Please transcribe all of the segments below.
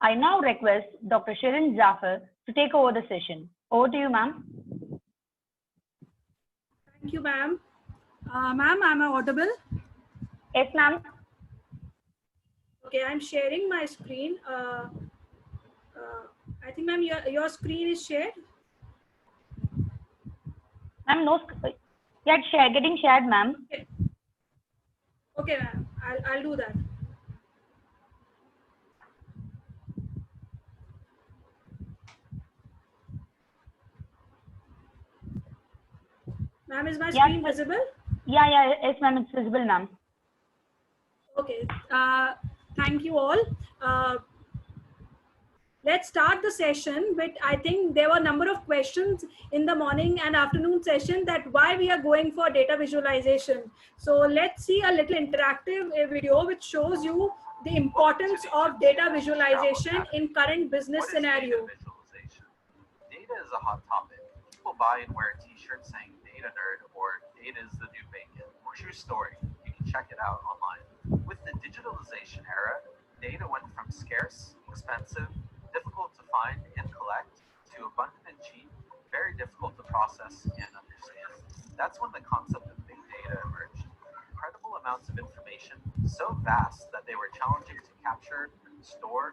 I now request Dr. Shirin Jaffer to take over the session. Over to you, ma'am. Thank you, ma'am. Ma'am, am I audible? Yes, ma'am. Okay, I'm sharing my screen. I think, ma'am, your screen is shared. Ma'am, no, getting shared, ma'am. Okay, ma'am. I'll do that. Ma'am, is my screen visible? Yeah, yes, ma'am, it's visible, ma'am. Okay. Thank you all. Let's start the session with, I think there were a number of questions in the morning and afternoon session that why we are going for data visualization. So let's see a little interactive video which shows you the importance of data visualization in current business scenario. Data is a hot topic. People buy and wear t-shirts saying data nerd or data is the new bacon. True story. You can check it out online. With the digitalization era, data went from scarce, expensive, difficult to find and collect, to abundant and cheap, very difficult to process and understand. That's when the concept of big data emerged. Incredible amounts of information, so vast that they were challenging to capture, store,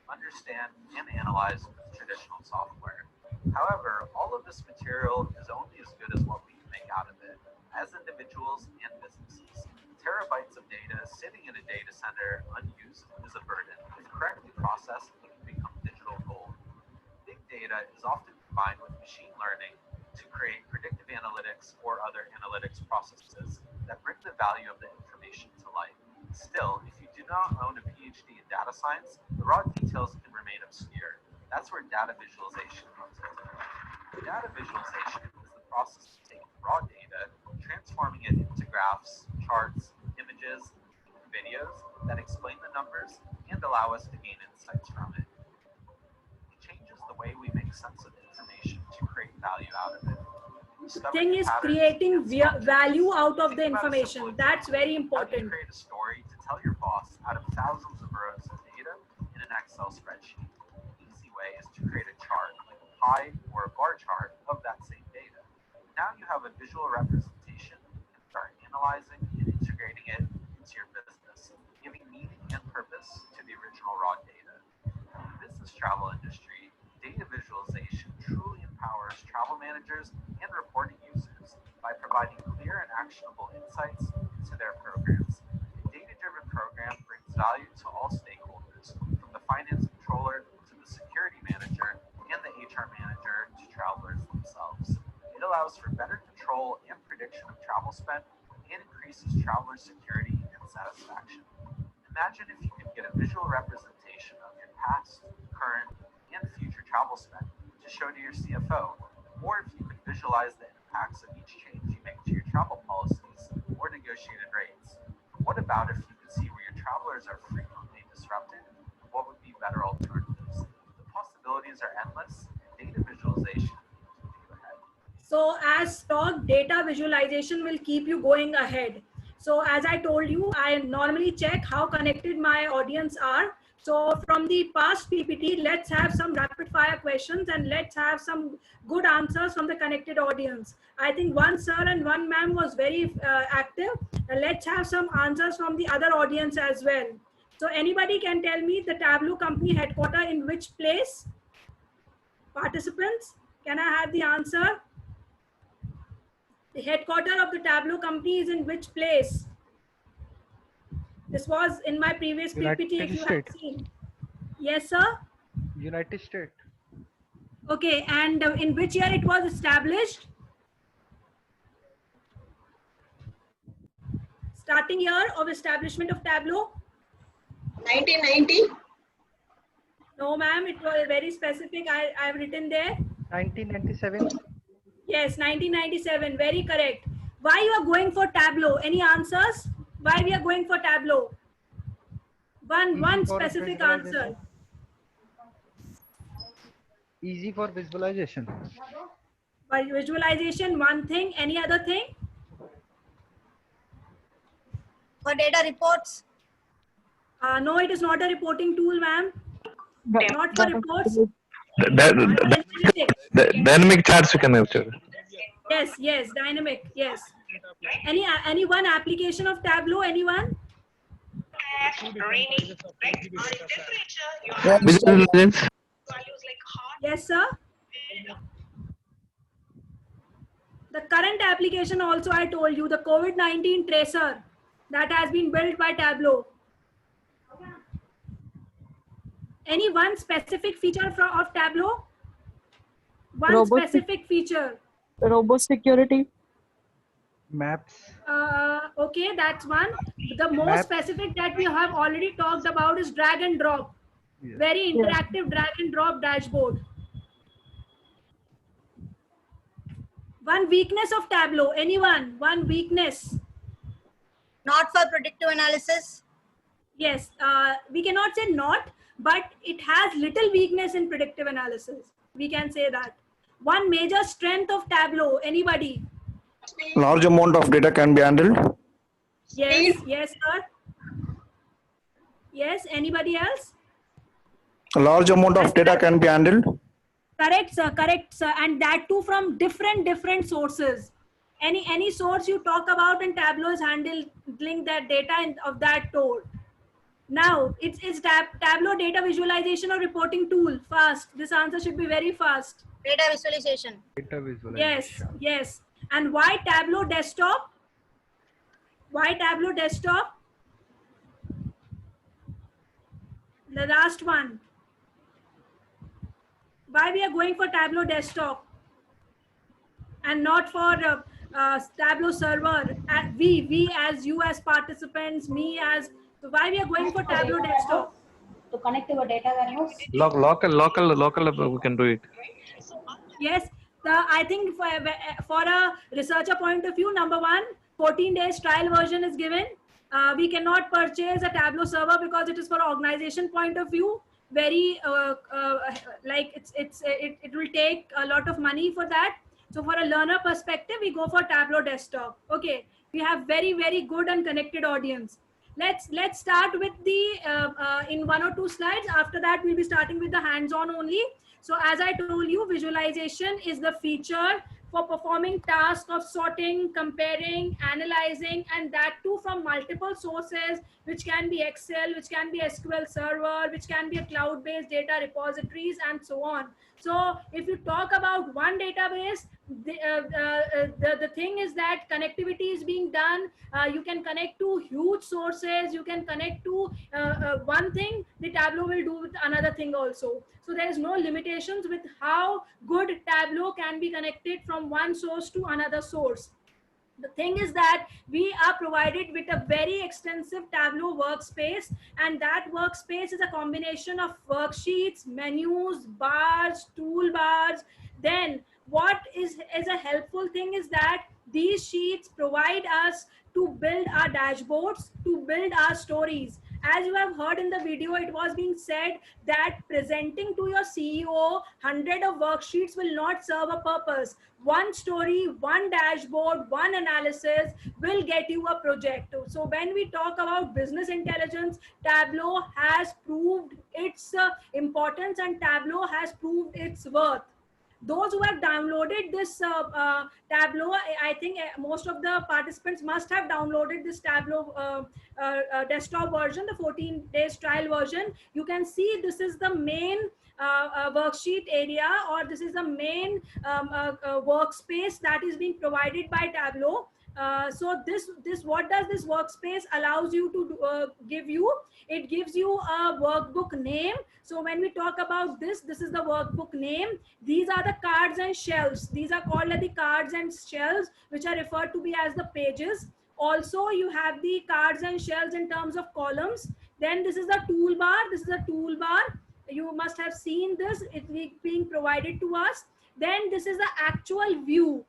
understand, and analyze with traditional software. However, all of this material is only as good as what we can make out of it, as individuals and businesses. Terabytes of data sitting in a data center unused is a burden. If correctly processed, it can become digital gold. Big data is often combined with machine learning to create predictive analytics or other analytics processes that bring the value of the information to life. Still, if you do not own a PhD in data science, the raw details can remain obscure. That's where data visualization comes in. Data visualization is the process of taking raw data, transforming it into graphs, charts, images, videos that explain the numbers and allow us to gain insights from it. It changes the way we make sense of information to create value out of it. The thing is creating value out of the information. That's very important. How do you create a story to tell your boss out of thousands of rows of data in an Excel spreadsheet? An easy way is to create a chart, like a pie or a bar chart of that same data. Now you have a visual representation and start analyzing and integrating it into your business, giving meaning and purpose to the original raw data. In the business travel industry, data visualization truly empowers travel managers and reporting users by providing clear and actionable insights into their programs. A data-driven program brings value to all stakeholders, from the finance controller to the security manager and the HR manager to travelers themselves. It allows for better control and prediction of travel spend and increases traveler security and satisfaction. Imagine if you could get a visual representation of your past, current, and future travel spend to show to your CFO, or if you could visualize the impacts of each change you make to your travel policies or negotiated rates. What about if you could see where your travelers are frequently disrupted? What would be better alternatives? The possibilities are endless, and data visualization will keep you ahead. So as talk, data visualization will keep you going ahead. So as I told you, I normally check how connected my audience are. So from the past PPT, let's have some rapid fire questions and let's have some good answers from the connected audience. I think one sir and one ma'am was very active. Let's have some answers from the other audience as well. So anybody can tell me the Tableau company headquarter in which place? Participants, can I have the answer? The headquarter of the Tableau company is in which place? This was in my previous PPT if you have seen. Yes, sir? United States. Okay, and in which year it was established? Starting year of establishment of Tableau? 1990. No, ma'am, it was very specific. I have written there. 1997. Yes, 1997. Very correct. Why you are going for Tableau? Any answers? Why we are going for Tableau? One specific answer. Easy for visualization. By visualization, one thing. Any other thing? For data reports. No, it is not a reporting tool, ma'am. Not for reports. Dynamic charts you can use. Yes, dynamic, yes. Any one application of Tableau, anyone? Business intelligence. Yes, sir. The current application also I told you, the COVID-19 tracer that has been built by Tableau. Any one specific feature of Tableau? One specific feature. Robust security. Maps. Okay, that's one. The most Maps. specific that we have already talked about is drag and drop. Yes. Very interactive drag and drop dashboard. One weakness of Tableau. Anyone? One weakness. Not for predictive analysis. Yes, we cannot say not, but it has little weakness in predictive analysis. We can say that. One major strength of Tableau. Anybody? Large amount of data can be handled. Yes, yes, sir. Yes, anybody else? A large amount of data can be handled. Correct, sir, and that too from different sources. Any source you talk about in Tableau is handling that data of that tool. Now, it's Tableau data visualization or reporting tool. Fast. This answer should be very fast. Data visualization. Data visualization. Yes, yes. And why Tableau desktop? Why Tableau desktop? The last one. Why we are going for Tableau desktop and not for Tableau server? We as you as participants, me as, so why we are going for Tableau desktop? To connect to a data warehouse. Local, we can do it. Yes, I think for a researcher point of view, number one, 14 days trial version is given. We cannot purchase a Tableau server because it is for organization point of view. Very like it will take a lot of money for that. So for a learner perspective, we go for Tableau desktop. Okay, we have very good and connected audience. Let's start with the in 1 or 2 slides. After that, we'll be starting with the hands-on only. So as I told you, visualization is the feature for performing tasks of sorting, comparing, analyzing, and that too from multiple sources, which can be Excel, which can be SQL Server, which can be a cloud-based data repositories, and so on. So if you talk about one database, the thing is that connectivity is being done. You can connect to huge sources. You can connect to one thing. The Tableau will do with another thing also. So there is no limitations with how good Tableau can be connected from one source to another source. The thing is that we are provided with a very extensive Tableau workspace, and that workspace is a combination of worksheets, menus, bars, toolbars. Then what is a helpful thing is that these sheets provide us to build our dashboards, to build our stories. As you have heard in the video, it was being said that presenting to your CEO 100 of worksheets will not serve a purpose. One story, one dashboard, one analysis will get you a project. So when we talk about business intelligence, Tableau has proved its importance, and Tableau has proved its worth. Those who have downloaded this Tableau, I think most of the participants must have downloaded this Tableau desktop version, the 14 days trial version. You can see this is the main worksheet area, or this is the main workspace that is being provided by Tableau. So what does this workspace allows you to give you? It gives you a workbook name. So when we talk about this is the workbook name. These are the cards and shelves. These are called the cards and shelves, which are referred to be as the pages. Also, you have the cards and shelves in terms of columns. Then this is the toolbar. This is a toolbar. You must have seen this. It's being provided to us. Then this is the actual view.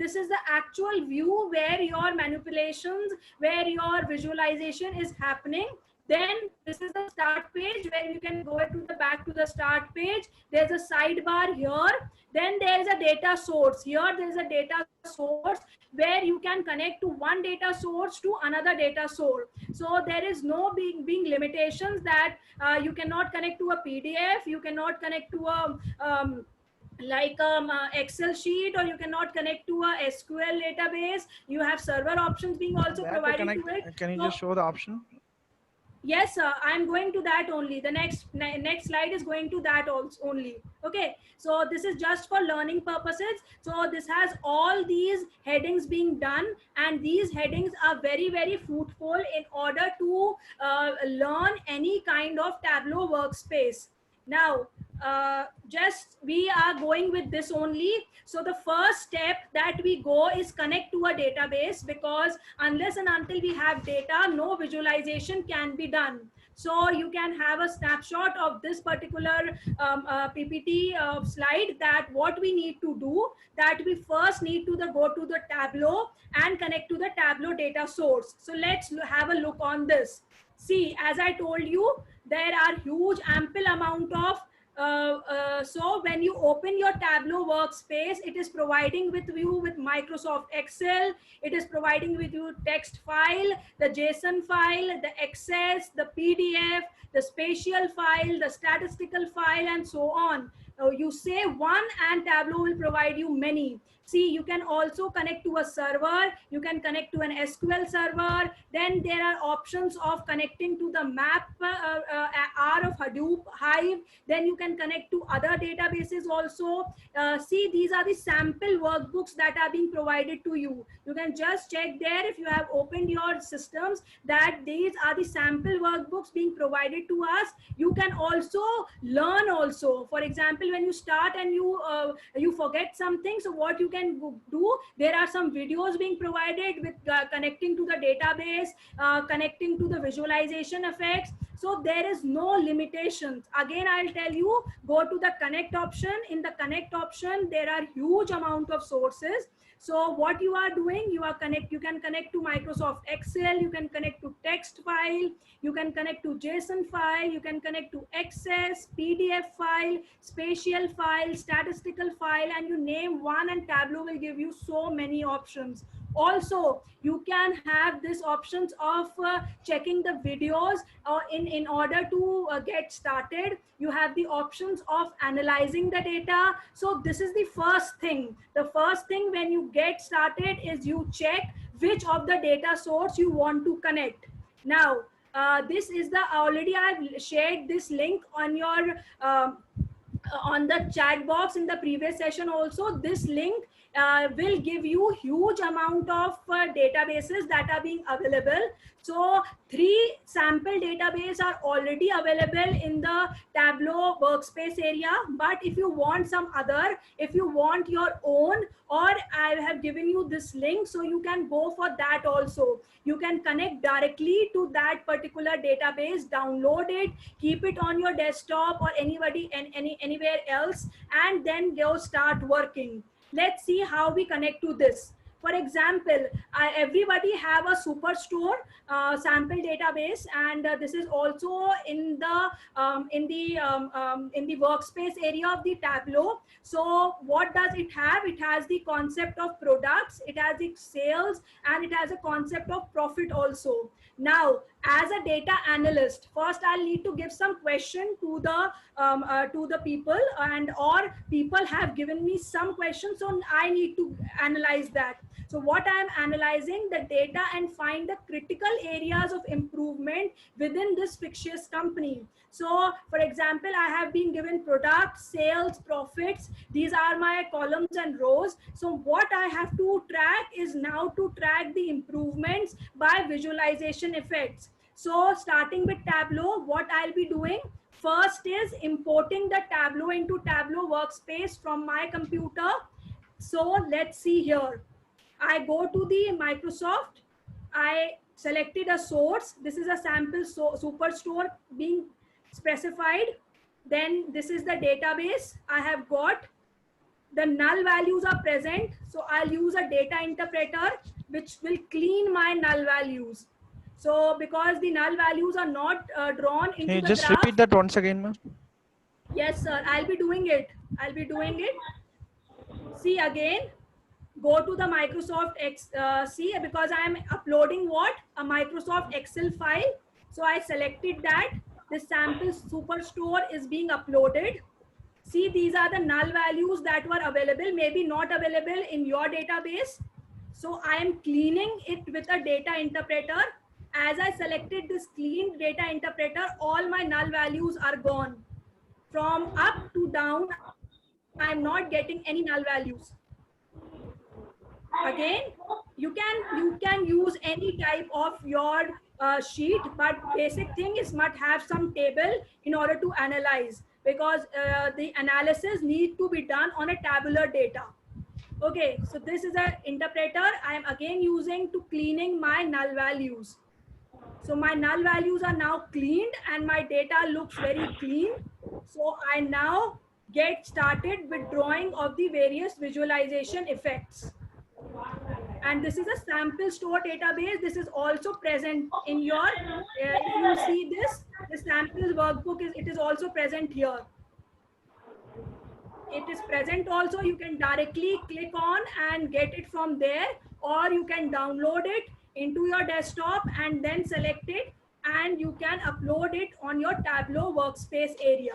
This is the actual view where your manipulations, where your visualization is happening. Then this is the start page where you can go to the back to the start page. There's a sidebar here. Then there's a data source. Here there's a data source where you can connect to one data source to another data source. So there is no being limitations that you cannot connect to a PDF, you cannot connect to a Excel sheet, or you cannot connect to a SQL database. You have server options being also provided to it. Can you So- just show the option? Yes, sir, I'm going to that only. The next slide is going to that also only. Okay, so this is just for learning purposes. So this has all these headings being done, and these headings are very, very fruitful in order to learn any kind of Tableau workspace. Now, just we are going with this only. So the first step that we go is connect to a database, because unless and until we have data, no visualization can be done. So you can have a snapshot of this particular PPT slide, that what we need to do, that we first need to go to the Tableau and connect to the Tableau data source. So let's have a look on this. See, as I told you, there are huge ample amount of so when you open your Tableau workspace, it is providing with you with Microsoft Excel, it is providing with you text file, the JSON file, the Access, the PDF, the spatial file, the statistical file, and so on. You say one and Tableau will provide you many. See, you can also connect to a server, you can connect to an SQL server. Then there are options of connecting to the map R of Hadoop, Hive. Then you can connect to other databases also. See, these are the sample workbooks that are being provided to you. You can just check there if you have opened your systems, that these are the sample workbooks being provided to us. You can also learn also. For example, when you start and you forget something, so what you can do, there are some videos being provided with connecting to the database, connecting to the visualization effects. So there is no limitations. Again, I'll tell you, go to the connect option. In the connect option, there are huge amount of sources. So what you are doing, you can connect to Microsoft Excel, you can connect to text file, you can connect to JSON file, you can connect to Access, PDF file, spatial file, statistical file, and you name one, and Tableau will give you so many options. Also, you can have this options of checking the videos in order to get started. You have the options of analyzing the data. So this is the first thing. The first thing when you get started is you check which of the data source you want to connect. Now, this is the already I've shared this link on your on the chat box in the previous session also. This link will give you huge amount of databases that are being available. So 3 sample database are already available in the Tableau workspace area. But if you want some other, if you want your own, or I have given you this link, so you can go for that also. You can connect directly to that particular database, download it, keep it on your desktop or anywhere else, and then go start working. Let's see how we connect to this. For example, everybody have a Superstore sample database, and this is also in the workspace area of the Tableau. So what does it have? It has the concept of products, it has the sales, and it has a concept of profit also. Now, as a data analyst, first I'll need to give some question to the people, and or people have given me some questions, so I need to analyze that. So what I'm analyzing the data and find the critical areas of improvement within this fictitious company. So for example, I have been given products, sales, profits. These are my columns and rows. So what I have to track is now to track the improvements by visualization effects. So starting with Tableau, what I'll be doing first is importing the Tableau into Tableau workspace from my computer. So let's see here. I go to the Microsoft, I selected a source. This is a sample Superstore being specified. Then this is the database I have got. The null values are present. So I'll use a data interpreter which will clean my null values. So because the null values are not drawn into Can you the just graph. repeat that once again, ma'am? Yes, sir. I'll be doing it. See again. Go to the Microsoft see, because I am uploading what? A Microsoft Excel file. So I selected that. The sample superstore is being uploaded. See, these are the null values that were available, maybe not available in your database. So I am cleaning it with a data interpreter. As I selected this cleaned data interpreter, all my null values are gone. From up to down, I am not getting any null values. Again, you can use any type of your sheet, but basic thing is must have some table in order to analyze, because the analysis need to be done on a tabular data. Okay, so this is an interpreter I am again using to cleaning my null values. So my null values are now cleaned and my data looks very clean. So I now get started with drawing of the various visualization effects. And this is a sample store database. This is also present in your, if you see this, the samples workbook it is also present here. It is present also. You can directly click on and get it from there, or you can download it into your desktop and then select it, and you can upload it on your Tableau workspace area.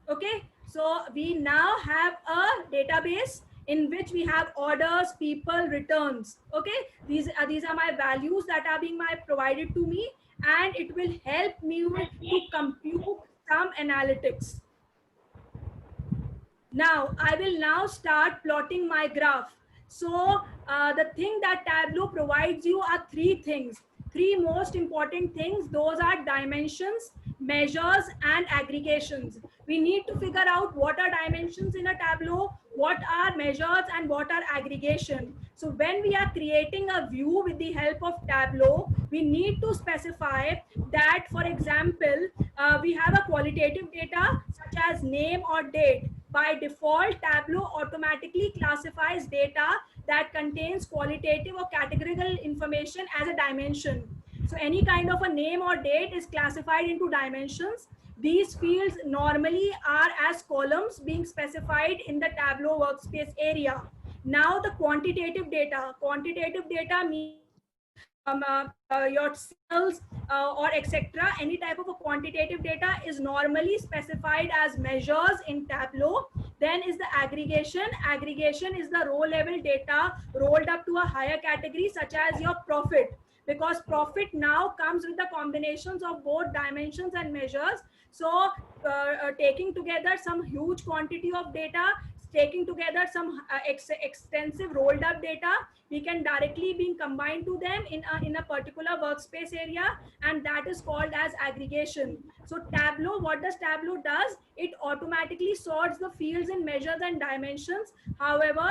Okay, so we now have a database in which we have orders, people, returns. Okay, these are my values that are being provided to me, and it will help me to compute some analytics. Now I will now start plotting my graph. So the thing that Tableau provides you are three things. Three most important things. Those are dimensions, measures, and aggregations. We need to figure out what are dimensions in a Tableau, what are measures, and what are aggregation. So when we are creating a view with the help of Tableau, we need to specify that, for example, we have a qualitative data such as name or date. By default, Tableau automatically classifies data that contains qualitative or categorical information as a dimension. So any kind of a name or date is classified into dimensions. These fields normally are as columns being specified in the Tableau workspace area. Now the quantitative data means your sales or etc. Any type of a quantitative data is normally specified as measures in Tableau. Then is the aggregation. Aggregation is the row level data rolled up to a higher category, such as your profit, because profit now comes with the combinations of both dimensions and measures. So taking together some huge quantity of data, taking together some extensive rolled up data, we can directly be combined to them in a particular workspace area, and that is called as aggregation. So Tableau, what does Tableau does? It automatically sorts the fields in measures and dimensions. However,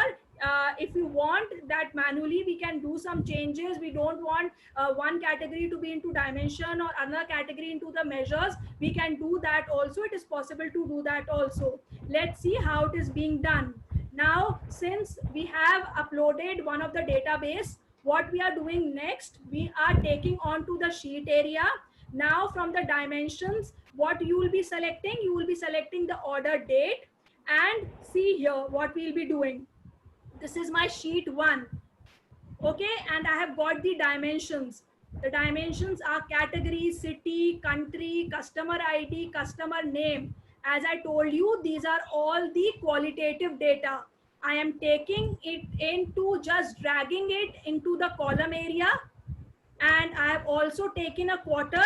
if you want that manually, we can do some changes. We don't want one category to be into dimension or another category into the measures. We can do that also. It is possible to do that also. Let's see how it is being done. Now, since we have uploaded one of the database, what we are doing next, we are taking on to the sheet area. Now from the dimensions, what you will be selecting? You will be selecting the order date, and see here what we will be doing. This is my sheet 1. Okay, and I have got the dimensions. The dimensions are category, city, country, customer ID, customer name. As I told you, these are all the qualitative data. I am taking it into just dragging it into the column area, and I have also taken a quarter,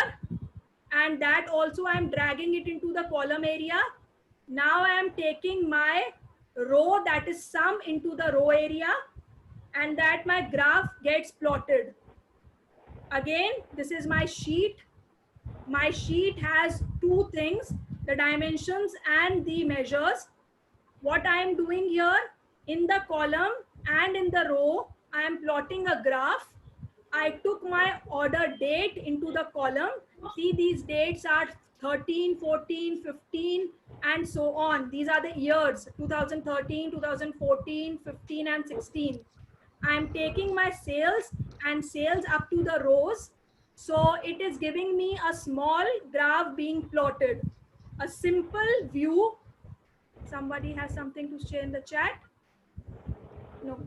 and that also I am dragging it into the column area. Now I am taking my row, that is sum, into the row area, and that my graph gets plotted. Again, this is my sheet. My sheet has two things, the dimensions and the measures. What I am doing here, in the column and in the row, I am plotting a graph. I took my order date into the column. See, these dates are 13, 14, 15, and so on. These are the years 2013, 2014, 15 and 16. I'm taking my sales and sales up to the rows. So it is giving me a small graph being plotted. A simple view. Somebody has something to share in the chat? No.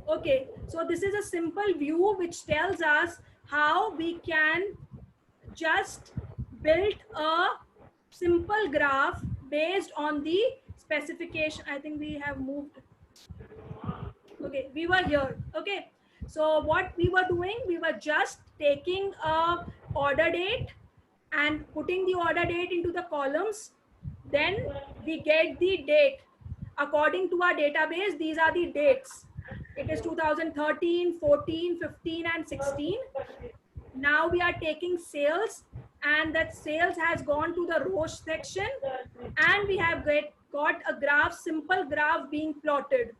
Okay, so this is a simple view which tells us how we can just build a simple graph based on the specification. I think we have moved. Okay, we were here. Okay, so what we were doing, we were just taking a order date and putting the order date into the columns. Then we get the date. According to our database, these are the dates. It is 2013, 14, 15 and 16. Now we are taking sales, and that sales has gone to the rows section, and we have got a graph, simple graph being plotted.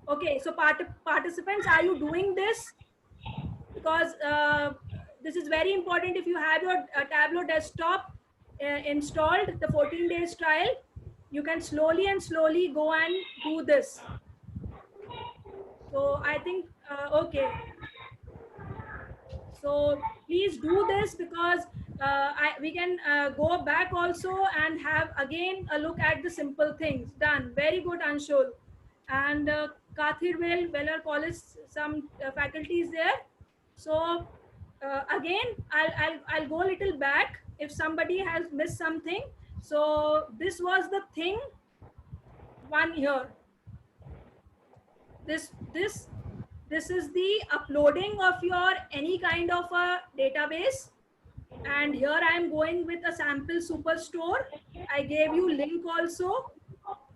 Okay, so participants, are you doing this? Because this is very important. If you have your Tableau desktop installed, the 14 days trial, you can slowly go and do this. So I think, okay. So please do this, because we can go back also and have again a look at the simple things. Done. Very good, Anshul. And Kathirwell, Weller College, some faculty is there. So again, I'll go a little back if somebody has missed something. So this was the thing one here. This is the uploading of your any kind of a database, and here I am going with a sample superstore. I gave you link also.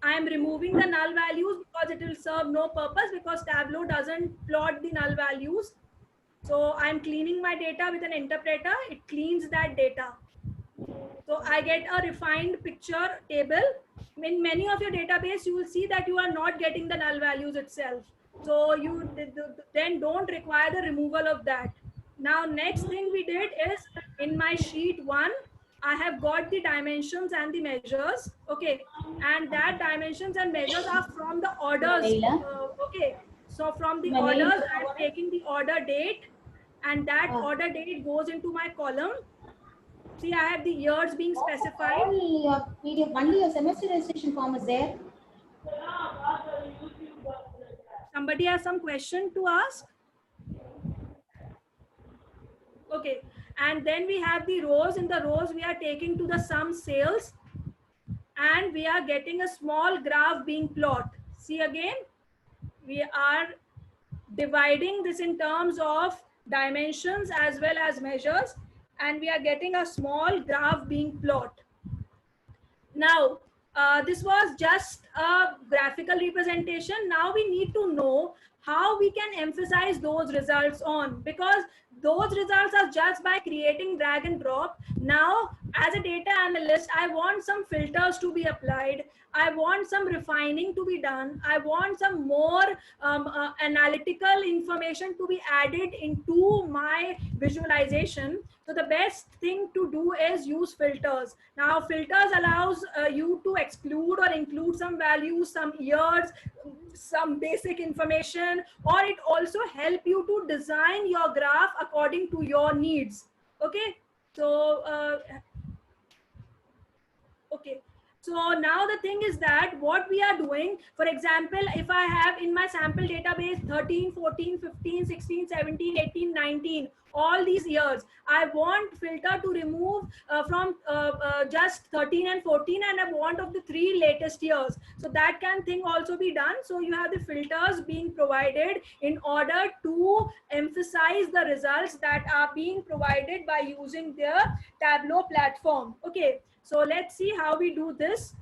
I am removing the null values because it will serve no purpose, because Tableau doesn't plot the null values. So I'm cleaning my data with an interpreter. It cleans that data. So I get a refined picture table. In many of your database, you will see that you are not getting the null values itself. So you then don't require the removal of that. Now, next thing we did is in my sheet 1, I have got the dimensions and the measures. Okay. And that dimensions and measures are from the orders. Okay. So from the orders, I'm taking the order date, and that order date goes into my column. See, I have the years being specified. Only your semester registration form is there. Somebody has some question to ask? Okay. And then we have the rows. In the rows, we are taking to the sum sales, and we are getting a small graph being plotted. See again, we are dividing this in terms of dimensions as well as measures, and we are getting a small graph being plotted. Now, this was just a graphical representation. Now we need to know how we can emphasize those results on, because those results are just by creating drag and drop. Now, as a data analyst, I want some filters to be applied. I want some refining to be done. I want some more analytical information to be added into my visualization. So the best thing to do is use filters. Now, filters allows you to exclude or include some values, some years, some basic information, or it also help you to design your graph according to your needs. Okay. So, okay. So now the thing is that what we are doing, for example, if I have in my sample database 13, 14, 15, 16, 17, 18, 19, all these years, I want filter to remove from just 13 and 14, and I want of the 3 latest years. So that thing also be done. So you have the filters being provided in order to emphasize the results that are being provided by using the Tableau platform. Okay. So let's see how we do this.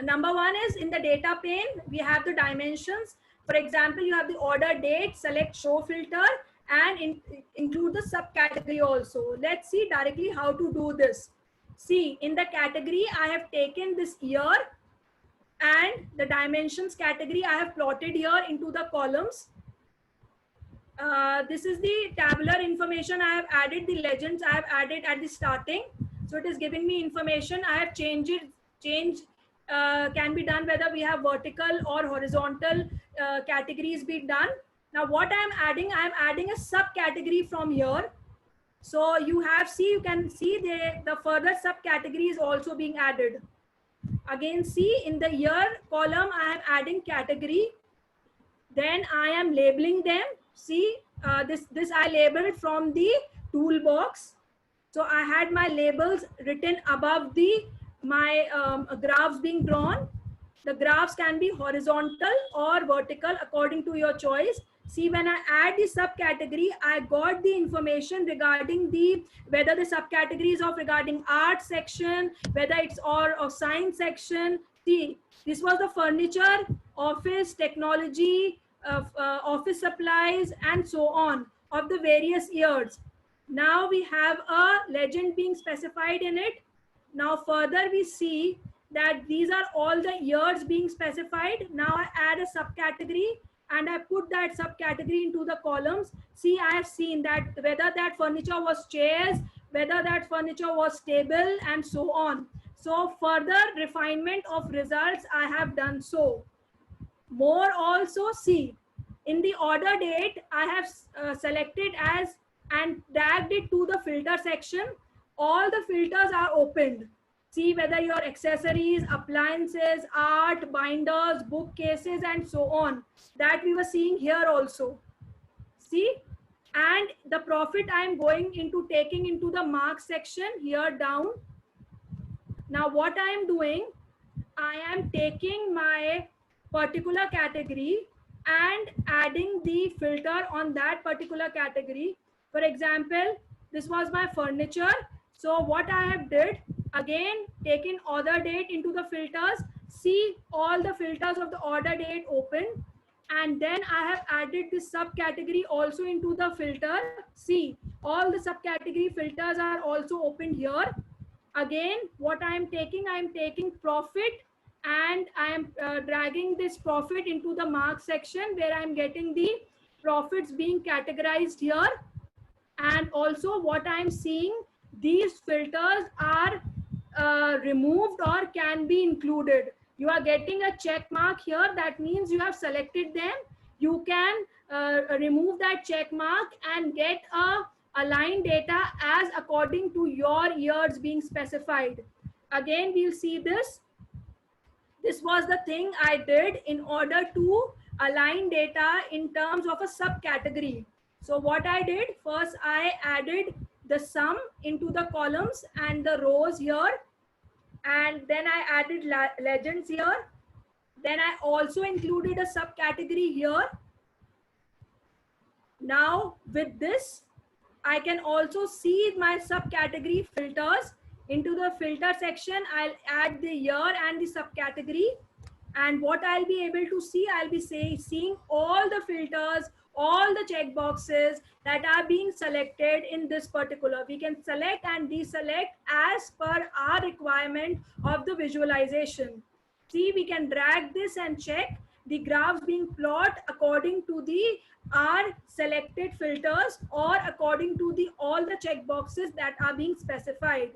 Number 1 is in the data pane, we have the dimensions. For example, you have the order date, select show filter, and include the subcategory also. Let's see directly how to do this. See, in the category, I have taken this year, and the dimensions category I have plotted here into the columns. This is the tabular information I have added, the legends I have added at the starting. So it is giving me information. I have changed it. Change can be done whether we have vertical or horizontal categories be done. Now what I am adding a subcategory from here. So you can see the further subcategory is also being added. Again, see in the year column, I am adding category. Then I am labeling them. See, this I labeled from the toolbox. So I had my labels written above my graphs being drawn. The graphs can be horizontal or vertical according to your choice. See, when I add the subcategory, I got the information regarding whether the subcategory is of regarding art section, whether it's or science section. See, this was the furniture, office, technology, office supplies, and so on of the various years. Now we have a legend being specified in it. Now further we see that these are all the years being specified. Now I add a subcategory and I put that subcategory into the columns. See, I have seen that whether that furniture was chairs, whether that furniture was table, and so on. So further refinement of results I have done so. More also, see, in the order date, I have selected as and dragged it to the filter section. All the filters are opened. See whether your accessories, appliances, art, binders, bookcases, and so on. That we were seeing here also. See, and the profit I am taking into the mark section here down. Now what I am doing, I am taking my particular category and adding the filter on that particular category. For example, this was my furniture. So what I have did, again, taken order date into the filters. See all the filters of the order date open. And then I have added this subcategory also into the filter. See, all the subcategory filters are also opened here. Again, what I am taking profit, and I am dragging this profit into the mark section where I am getting the profits being categorized here. And also what I am seeing, these filters are removed or can be included. You are getting a check mark here. That means you have selected them. You can remove that check mark and get a line data as according to your years being specified. Again, we'll see this. This was the thing I did in order to align data in terms of a subcategory. So what I did, first I added the sum into the columns and the rows here. And then I added legends here. Then I also included a subcategory here. Now with this, I can also see my subcategory filters. Into the filter section, I'll add the year and the subcategory. And what I'll be able to see, I'll be seeing all the filters, all the check boxes that are being selected in this particular. We can select and deselect as per our requirement of the visualization. See, we can drag this and check the graphs being plotted according to our selected filters or according to all the check boxes that are being specified.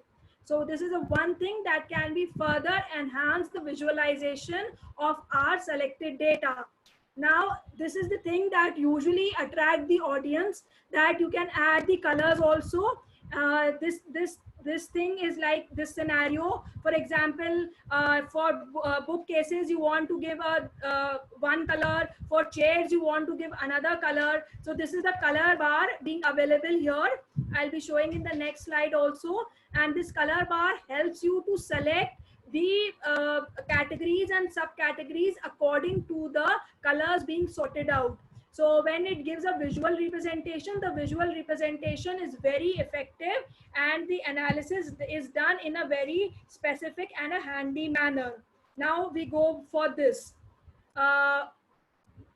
So this is one thing that can be further enhance the visualization of our selected data. Now, this is the thing that usually attract the audience, that you can add the colors also. This thing is like this scenario. For example, for bookcases, you want to give one color. For chairs, you want to give another color. So this is the color bar being available here. I'll be showing in the next slide also. And this color bar helps you to select the categories and subcategories according to the colors being sorted out. So when it gives a visual representation, the visual representation is very effective and the analysis is done in a very specific and a handy manner. Now we go for this.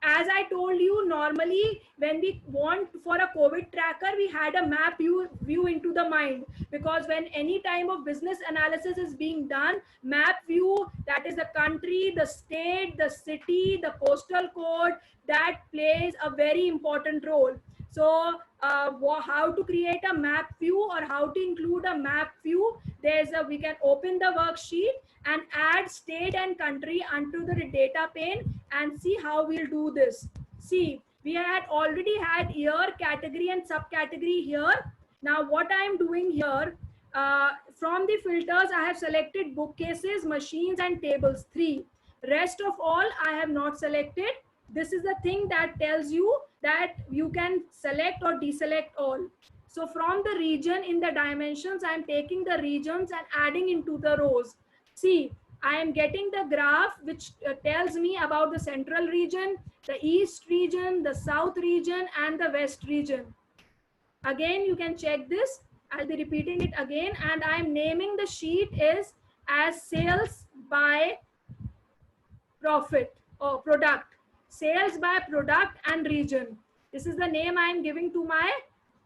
As I told you, normally when we want for a COVID tracker, we had a map view into the mind, because when any time of business analysis is being done, map view, that is the country, the state, the city, the postal code, that plays a very important role. So how to create a map view or how to include a map view, we can open the worksheet and add state and country onto the data pane and see how we'll do this. See, we had already had year, category and subcategory here. Now what I am doing here, from the filters, I have selected bookcases, machines and tables, 3. Rest of all, I have not selected. This is the thing that tells you that you can select or deselect all. So from the region in the dimensions, I am taking the regions and adding into the rows. See, I am getting the graph which tells me about the central region, the east region, the south region and the west region. Again, you can check this. I'll be repeating it again, and I'm naming the sheet is as sales by profit or product, sales by product and region. This is the name I'm giving to my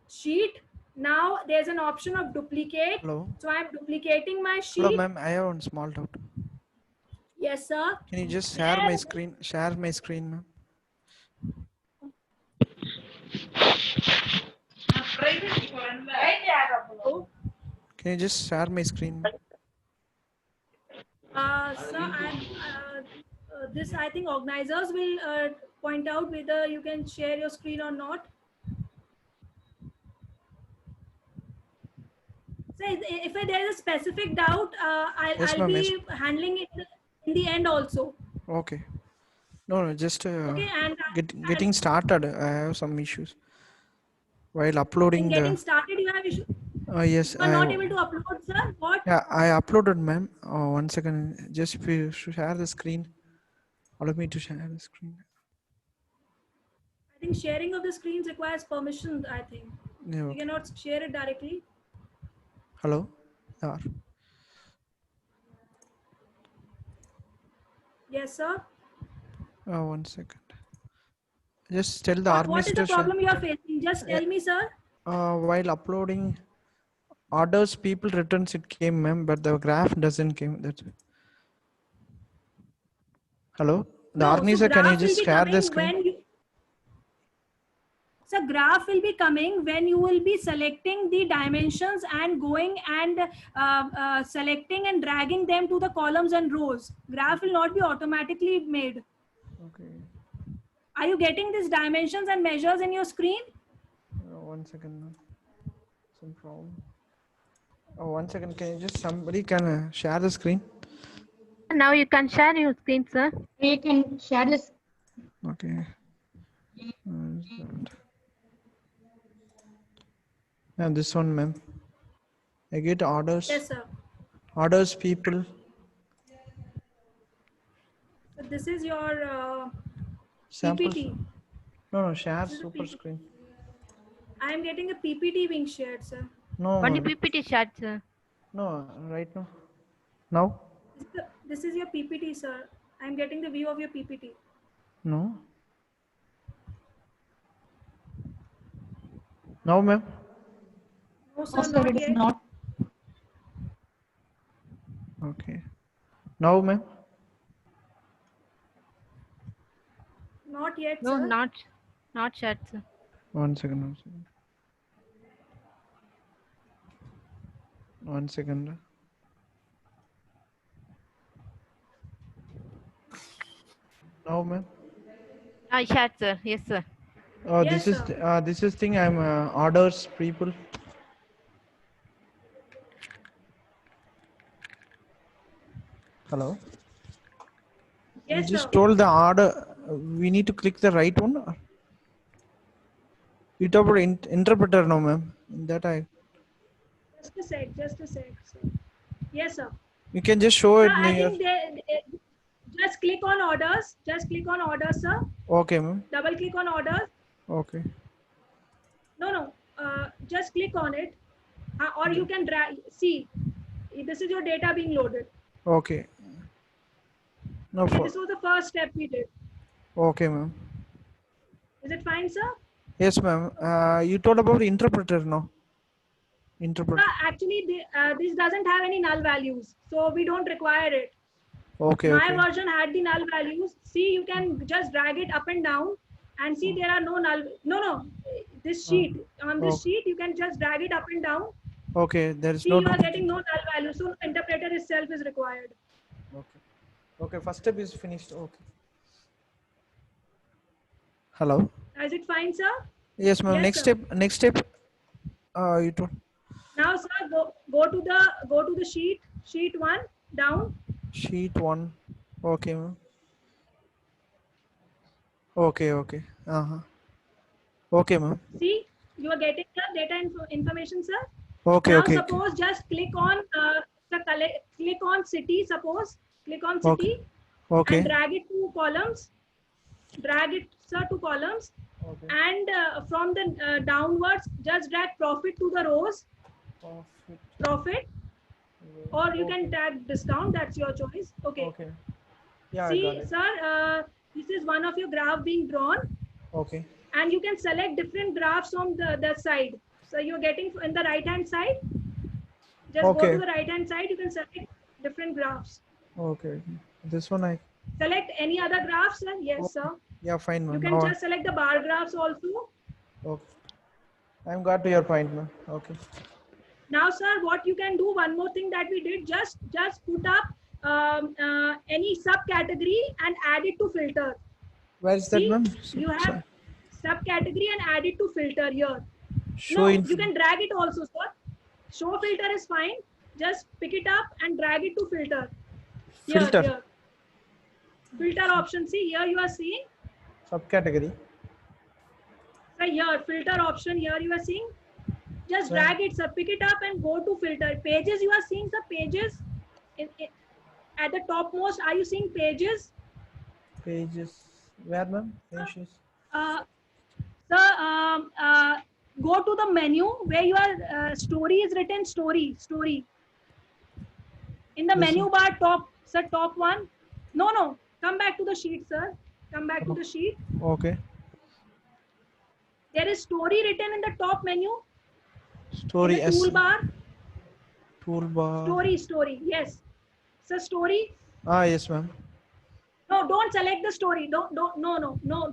sheet. Now there's an option of duplicate. Hello. So I'm duplicating my sheet. Hello, ma'am. I have one small doubt. Yes, sir. Can you just share my screen? Share my screen, ma'am. Can you just share my screen? This I think organizers will point out whether you can share your screen or not. So if there is a specific doubt, I'll be handling it in the end also. Okay. No, just Okay, and getting started. I have some issues while uploading. Getting started, you have issues. Yes. You are not able to upload, sir. What? Yeah, I uploaded, ma'am. 1 second. Just if you share the screen. Allow me to share the screen. I think sharing of the screens requires permission, I think. Yeah, You cannot share it directly. Hello? Yeah. Yes, sir. 1 second. Just tell the What is the problem you are facing? Just tell me, sir. While uploading orders, people returns it came, ma'am, but the graph doesn't came. That's it. Hello? The organizer, can you just share the screen? So graph will be coming when you will be selecting the dimensions and going and selecting and dragging them to the columns and rows. Graph will not be automatically made. Okay. Are you getting these dimensions and measures in your screen? 1 second, ma'am. Some problem. 1 second. Can you just somebody can share the screen? Now you can share your screen, sir. You can share this. Okay. And this one, ma'am. I get orders. Yes, sir. Orders, people. So this is your Samples. PPT. No, share super screen. I am getting a PPT being shared, sir. No. Only PPT shared, sir. No, right now. Now? This is your PPT, sir. I am getting the view of your PPT. No. Now, ma'am. No, sir, Also, not it is yet. not. Okay. Now, ma'am. Not yet, No, sir. not shared, sir. 1 second. 1 second. 1 second. Now, ma'am. I shared, sir. Yes, sir. Yes, This is thing. I'm orders people. Hello. Yes, You just sir. told the order. We need to click the right one. Or? You talk about interpreter now, ma'am. That I. Just a sec. Just a sec. Sir. Yes, sir. You can just show it. I think just click on orders. Just click on orders, sir. Okay, ma'am. Double click on orders. Okay. No. Just click on it. Or you can drag. See, this is your data being loaded. Okay. No. Okay, this was the first step we did. Okay, ma'am. Is it fine, sir? Yes, ma'am. You told about interpreter, no? Interpreter. Actually, this doesn't have any null values, so we don't require it. Okay. My Okay. version had the null values. See, you can just drag it up and down and see there are no null. No. This sheet, on this sheet, you can just drag it up and down Okay, there is See, no. you are getting no null value, so interpreter itself is required. Okay. Okay, first step is finished. Okay. Hello. Is it fine, sir? Yes, ma'am. Yes, Next sir. step. Next step. You told. Now, sir, go to the sheet 1 down. Sheet 1. Okay, ma'am. Okay, okay. Okay, ma'am. See, you are getting the data information, sir. Okay, Now, okay. suppose just click on click on city. Suppose click on Okay. city Okay. and drag it to columns. Drag it, sir, to columns. Okay. And from the downwards, just drag profit to the rows. Profit, or you can tag discount. That's your choice. Okay. Okay. Yeah, I See, got it. sir, this is one of your graph being drawn. Okay. And you can select different graphs on the side. So you're getting in the right hand side. Just go Okay. to the right hand side. You can select different graphs. Okay. This one I. Select any other graphs, sir. Yes, sir. Yeah, fine, You ma'am. can just select the bar graphs also. Okay. I'm got to your point, ma'am. Okay. Now, sir, what you can do, one more thing that we did, just put up any subcategory and add it to filter. Where is that, See, ma'am? you have subcategory and add it to filter here. Show No, in. you can drag it also, sir. Show filter is fine. Just pick it up and drag it to filter. Here, Filter. here. Filter option. See, here you are seeing. Subcategory. So here, filter option. Here you are seeing. Just Sir. drag it, sir. Pick it up and go to filter. Pages you are seeing, sir. Pages. At the topmost, are you seeing pages? Pages. Where, ma'am? Pages. Sir, go to the menu where your story is written. Story. In the Yes, menu sir. bar, top, sir, top one. No. Come back to the sheet, sir. Come back to the sheet. Okay. There is story written in the top menu. Story In the toolbar. Toolbar. Story. Yes. Sir, story. Yes, ma'am. No, don't select the story. No,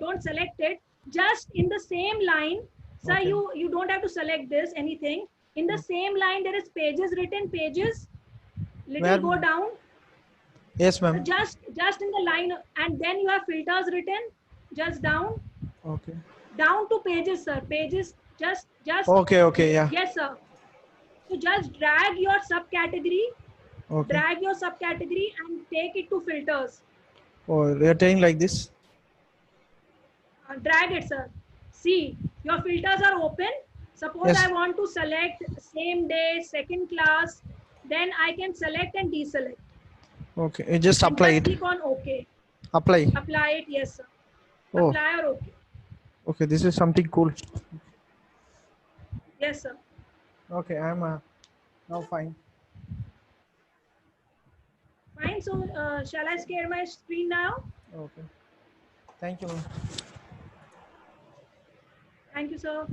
don't select it. Just in the same line, sir, Okay. you don't have to select this, anything. In the same line, there is pages written, pages. Little Where, go ma'am? down. Yes, ma'am. Just in the line, and then you have filters written. Just down. Okay. Down to pages, sir. Pages. Just. Okay, yeah. Yes, sir. So just drag your subcategory. Okay. Drag your subcategory and take it to filters. Oh, you're telling like this? Drag it, sir. See, your filters are open. Suppose Yes. I want to select same day, second class, then I can select and deselect. Okay. You just And apply just it. click on OK. Apply. Apply it, yes, sir. Oh, Apply or OK. okay. This is something cool. Yes, sir. Okay, I'm now fine. Fine. So, shall I share my screen now? Okay. Thank you, ma'am. Thank you, sir.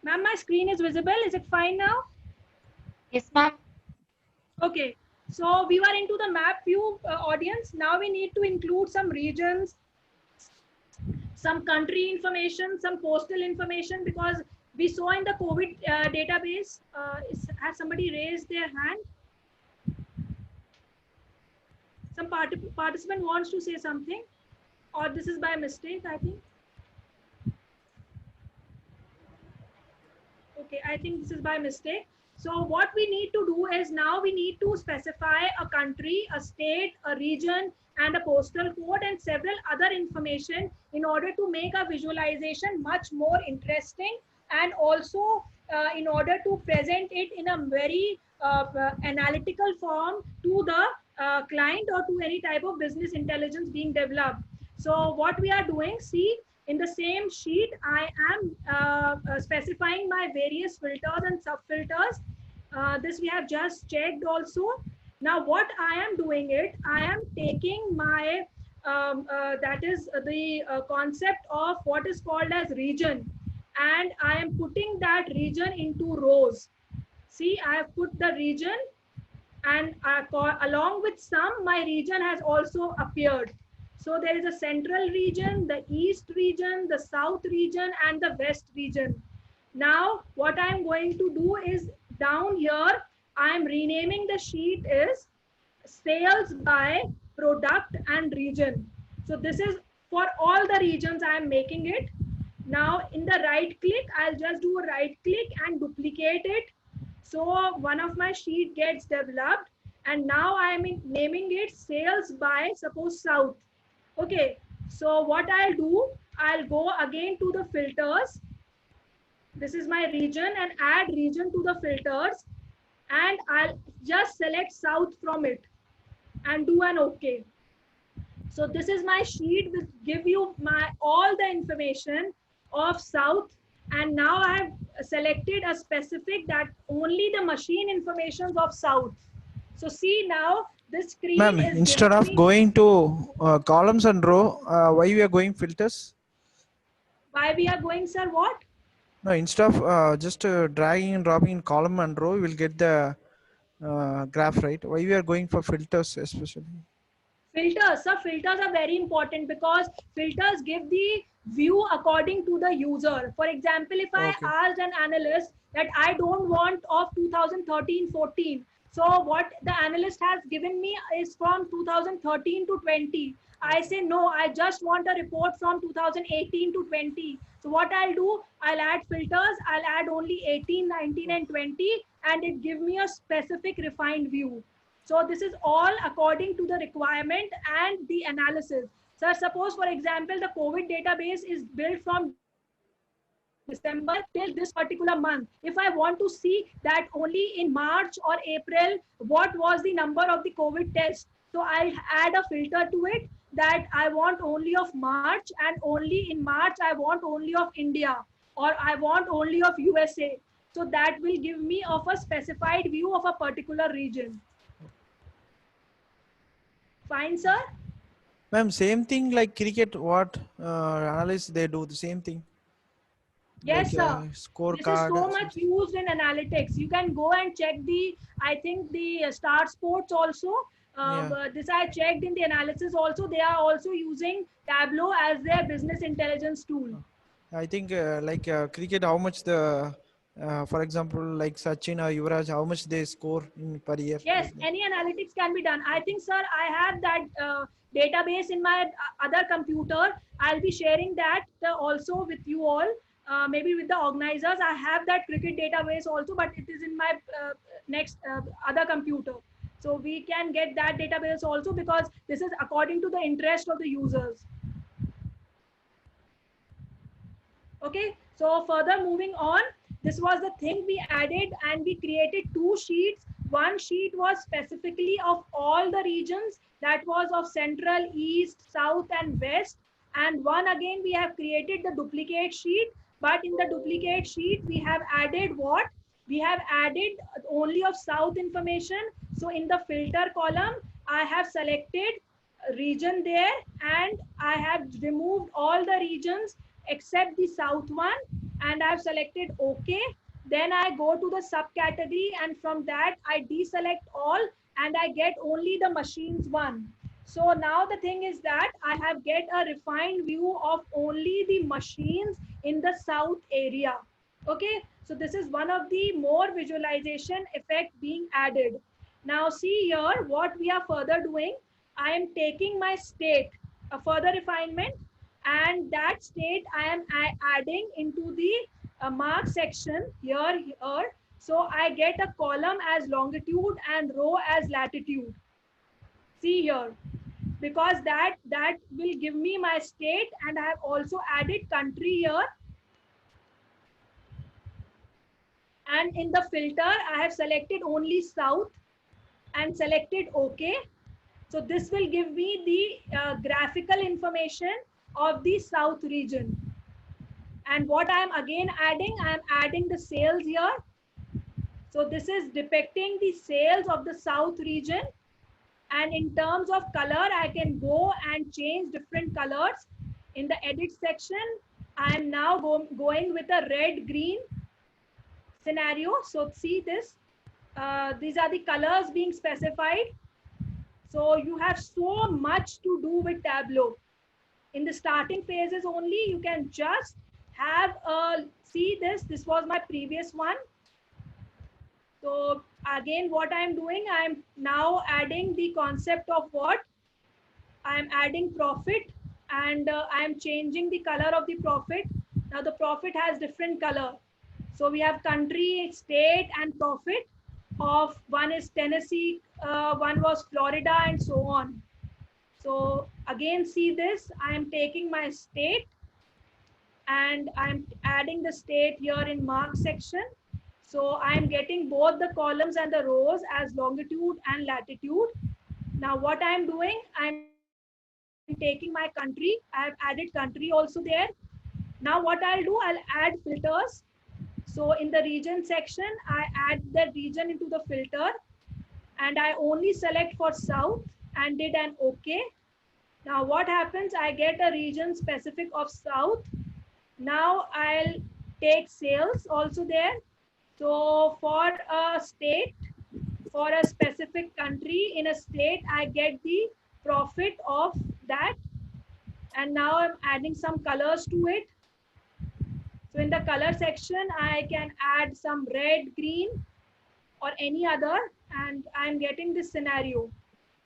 Ma'am, my screen is visible. Is it fine now? Yes, ma'am. Okay. So we were into the map view audience. Now we need to include some regions, some country information, some postal information, because we saw in the COVID database, has somebody raised their hand? Some participant wants to say something, or this is by mistake, I think. Okay, I think this is by mistake. So what we need to do is now we need to specify a country, a state, a region, and a postal code and several other information in order to make a visualization much more interesting, and also in order to present it in a very analytical form to the client or to any type of business intelligence being developed. So what we are doing, see, in the same sheet, I am specifying my various filters and sub-filters. This we have just checked also. Now what I am doing it, I am taking my, that is the concept of what is called as region. And I am putting that region into rows. See, I have put the region and along with some, my region has also appeared. So there is a central region, the east region, the south region, and the west region. Now, what I'm going to do is down here, I'm renaming the sheet is sales by product and region. So this is for all the regions I'm making it. Now in the right click, I'll just do a right click and duplicate it. So one of my sheet gets developed, and now I'm naming it sales by suppose south. Okay, so what I'll do, I'll go again to the filters. This is my region and add region to the filters, and I'll just select south from it and do an OK. So this is my sheet which give you my all the information of south, and now I have selected a specific that only the machine informations of south. So see now this screen Ma'am, is instead of going to columns and row, why we are going filters? why we are going, sir, what? No, instead of just dragging and dropping in column and row, you will get the graph, right? Why we are going for filters especially? Filters, sir, filters are very important because filters give the view according to the user. For example, if I asked an analyst that I don't want of 2013-14, so what the analyst has given me is from 2013 to 20. I say, no, I just want a report from 2018 to 20. So what I'll do, I'll add filters, I'll add only 18, 19 and 20, and it gives me a specific refined view. So this is all according to the requirement and the analysis. So suppose, for example, the COVID database is built from December till this particular month. If I want to see that only in March or April, what was the number of the COVID tests? So I'll add a filter to it that I want only of March, and only in March, I want only of India, or I want only of USA. So that will give me of a specified view of a particular region. Fine, sir? Ma'am, same thing like cricket, what analysts they do, the same thing. Yes, like, sir. Scorecard. This is so much used in analytics. You can go and check the, I think the Star Sports also. This I checked in the analysis also. They are also using Tableau as their business intelligence tool. I think like cricket, how much the, for example, like Sachin or Yuvraj, how much they score in per year? Yes, any analytics can be done. I think, sir, I have that database in my other computer. I'll be sharing that also with you all. Maybe with the organizers. I have that cricket database also, but it is in my next other computer. So we can get that database also, because this is according to the interest of the users. Okay, so further moving on, this was the thing we added, and we created two sheets. One sheet was specifically of all the regions, that was of central, east, south and west. And one again, we have created the duplicate sheet, but in the duplicate sheet, we have added what? We have added only of south information. So in the filter column, I have selected region there, and I have removed all the regions except the south one, and I've selected OK. Then I go to the subcategory, and from that I deselect all, and I get only the machines one. So now the thing is that I have get a refined view of only the machines in the south area. Okay, so this is one of the more visualization effect being added. Now see here what we are further doing. I am taking my state, a further refinement, and that state I am adding into the mark section here. So I get a column as longitude and row as latitude. See here, because that will give me my state, and I have also added country here. And in the filter, I have selected only south and selected OK. So this will give me the graphical information of the south region. And what I am again adding, I am adding the sales here. So this is depicting the sales of the south region. And in terms of color, I can go and change different colors. In the edit section, I am now going with a red-green scenario. So see this. These are the colors being specified. So you have so much to do with Tableau. In the starting phases only, you can just have a, see this was my previous one. So again, what I'm doing, I'm now adding the concept of what? I'm adding profit, and I'm changing the color of the profit. Now the profit has different color. So we have country, state, and profit of one is Tennessee, one was Florida, and so on. So again, see this, I am taking my state and I'm adding the state here in mark section. So I'm getting both the columns and the rows as longitude and latitude. Now what I'm doing, I'm taking my country. I've added country also there. Now what I'll do, I'll add filters. So in the region section, I add the region into the filter, and I only select for South and did an OK. Now what happens, I get a region specific of South. Now I'll take sales also there. So for a state, for a specific country in a state, I get the profit of that. And now I'm adding some colors to it. So in the color section, I can add some red, green, or any other, and I'm getting this scenario.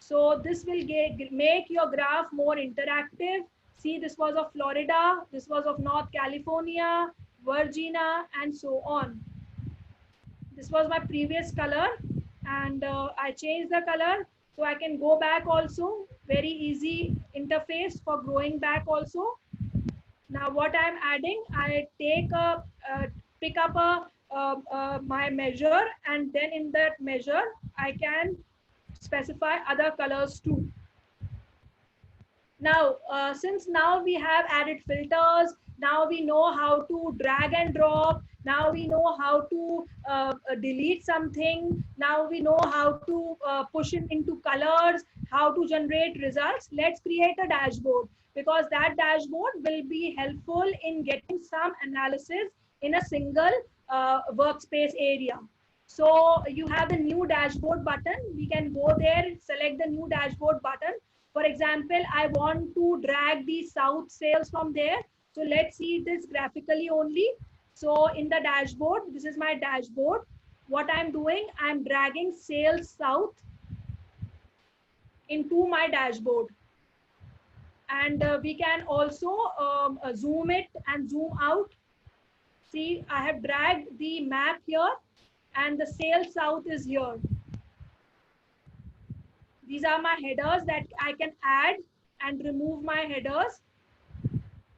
So this will make your graph more interactive. See, this was of Florida, this was of North California, Virginia, and so on. This was my previous color, and I changed the color. So I can go back also, very easy interface for going back also. Now what I'm adding, I take a, pick up my measure, and then in that measure, I can specify other colors too. Now, since now we have added filters, now we know how to drag and drop, now we know how to delete something, now we know how to push it into colors, how to generate results. Let's create a dashboard, because that dashboard will be helpful in getting some analysis in a single workspace area. So you have the new dashboard button. We can go there, select the new dashboard button. For example, I want to drag the South sales from there. So let's see this graphically only. So in the dashboard, this is my dashboard. What I'm doing, I'm dragging sales South into my dashboard. And we can also zoom it and zoom out. See, I have dragged the map here, and the sales South is here. These are my headers that I can add and remove my headers.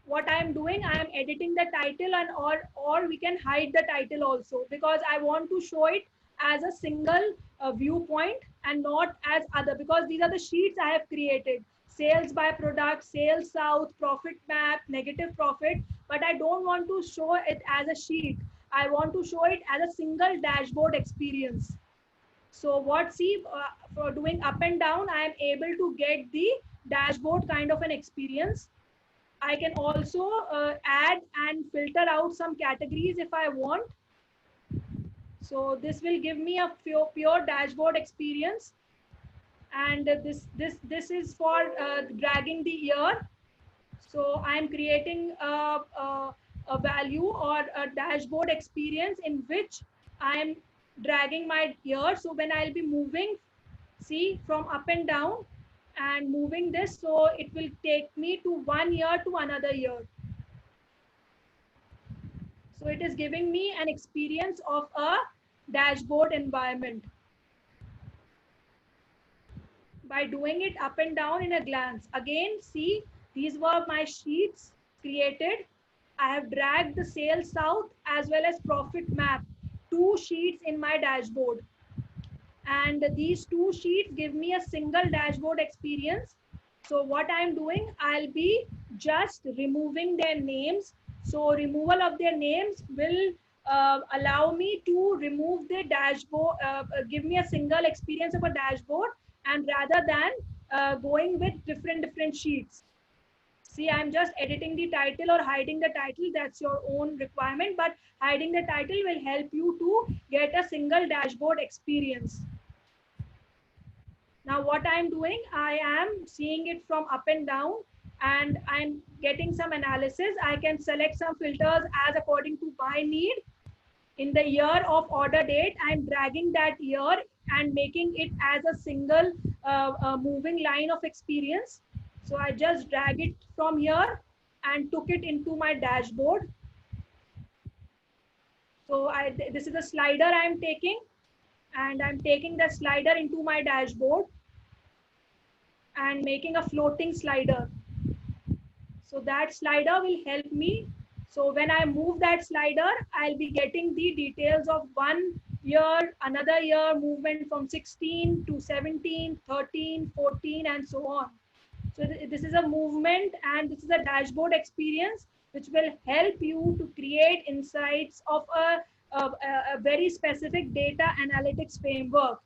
What I am doing, I am editing the title, and or we can hide the title also, because I want to show it as a single viewpoint and not as other, because these are the sheets I have created. Sales by product, sales South, profit map, negative profit, but I don't want to show it as a sheet. I want to show it as a single dashboard experience. So what, see, for doing up and down, I am able to get the dashboard kind of an experience. I can also add and filter out some categories if I want. So this will give me a pure dashboard experience. And this is for dragging the year. So I'm creating a value or a dashboard experience in which I'm dragging my year. So when I'll be moving, see, from up and down and moving this, so it will take me to one year to another year. So it is giving me an experience of a dashboard environment by doing it up and down in a glance. Again, see, these were my sheets created. I have dragged the sales South as well as profit map, 2 sheets in my dashboard. And these 2 sheets give me a single dashboard experience. So what I'm doing, I'll be just removing their names. So removal of their names will allow me to remove the dashboard, give me a single experience of a dashboard, and rather than going with different sheets. See, I'm just editing the title or hiding the title. That's your own requirement, but hiding the title will help you to get a single dashboard experience. Now what I'm doing, I am seeing it from up and down, and I'm getting some analysis. I can select some filters as according to my need. In the year of order date, I'm dragging that year and making it as a single moving line of experience. So I just drag it from here and took it into my dashboard. So this is a slider I'm taking, and I'm taking the slider into my dashboard and making a floating slider. So that slider will help me. So when I move that slider, I'll be getting the details of 1 year, another year, movement from 16 to 17, 13, 14, and so on. So this is a movement, and this is a dashboard experience which will help you to create insights of a very specific data analytics framework.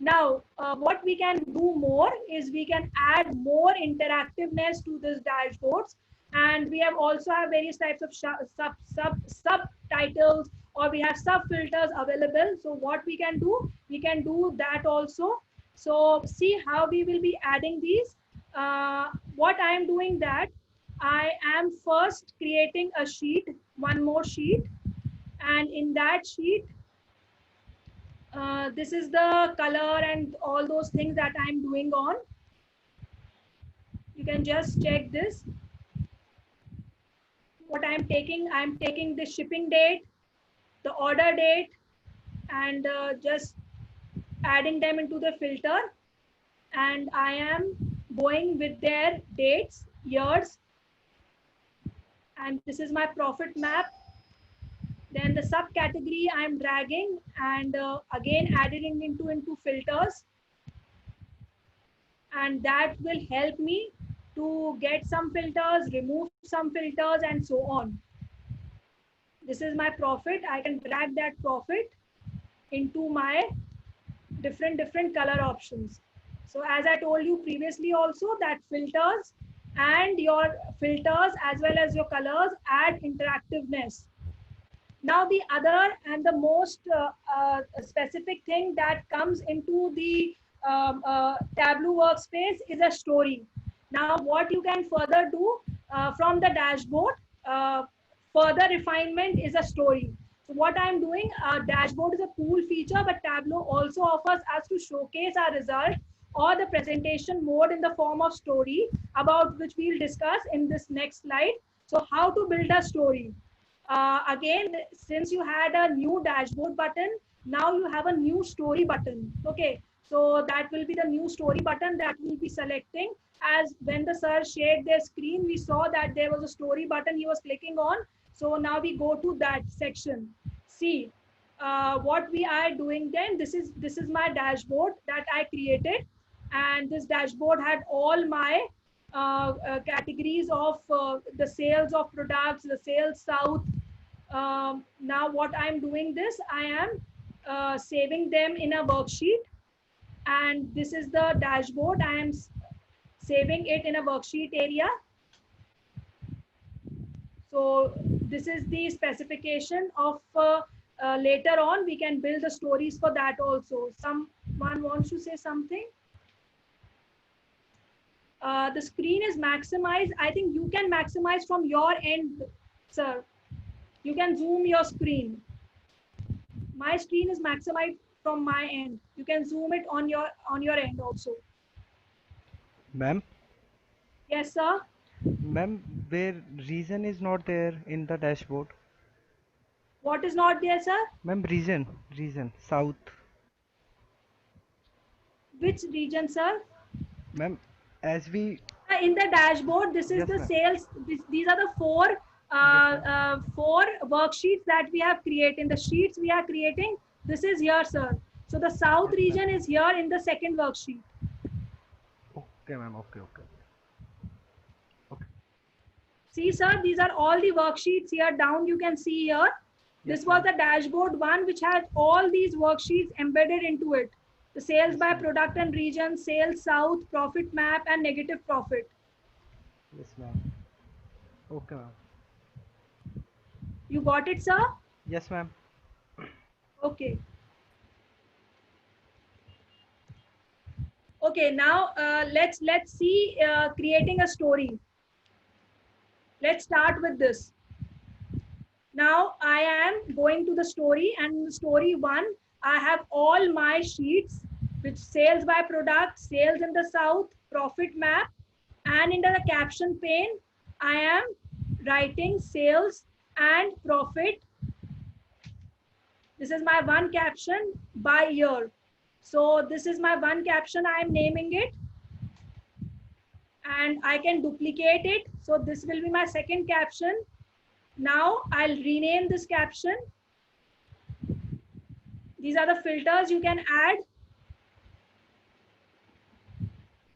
Now, what we can do more is we can add more interactiveness to these dashboards, and we have also have various types of subtitles, or we have sub filters available. So what we can do that also. So see how we will be adding these. What I am doing that I am first creating a sheet, one more sheet, and in that sheet, this is the color and all those things that I'm doing on. You can just check this. What I'm taking the shipping date, the order date, and just adding them into the filter. And I am going with their dates, years. And this is my profit map. Then the subcategory I'm dragging and again adding into filters. And that will help me to get some filters, remove some filters, and so on. This is my profit. I can drag that profit into my different color options. So as I told you previously also, that filters and your filters as well as your colors add interactiveness. Now the other and the most specific thing that comes into the Tableau workspace is a story. Now what you can further do from the dashboard, further refinement is a story. So what I'm doing, dashboard is a cool feature, but Tableau also offers us to showcase our result or the presentation mode in the form of story, about which we'll discuss in this next slide. So how to build a story. Again, since you had a new dashboard button, now you have a new story button. Okay, so that will be the new story button that we'll be selecting. As when the sir shared their screen, we saw that there was a story button he was clicking on. So now we go to that section. See what we are doing then. This is my dashboard that I created, and this dashboard had all my categories of the sales of products, the sales south. Now what I'm doing this, I am saving them in a worksheet, and this is the dashboard. I am saving it in a worksheet area. So this is the specification of later on we can build the stories for that also. Someone wants to say something? The screen is maximized. I think you can maximize from your end, sir. You can zoom your screen. My screen is maximized from my end. You can zoom it on your end also. Ma'am? Yes, sir. Ma'am, where reason is not there in the dashboard? What is not there, sir? Ma'am, reason, south. Which region, sir? Ma'am, as we... In the dashboard, this is Yes, the ma'am. sales. These are the four worksheets that we have created. The sheets we are creating, this is here, sir. So the south region is here in the second worksheet. Okay, ma'am, okay. See, sir, these are all the worksheets here down. You can see here. This was the dashboard one, which has all these worksheets embedded into it. The sales by product and region, sales south, profit map, and negative profit. Yes, ma'am. Okay, ma'am. You got it, sir? Yes, ma'am. Okay. Okay, now let's see creating a story. Let's start with this. Now I am going to the story, and in story 1, I have all my sheets, which sales by product, sales in the south, profit map, and in the caption pane, I am writing sales and profit. This is my one caption by year. So this is my one caption, I am naming it, and I can duplicate it. So this will be my second caption. Now I'll rename this caption. These are the filters you can add.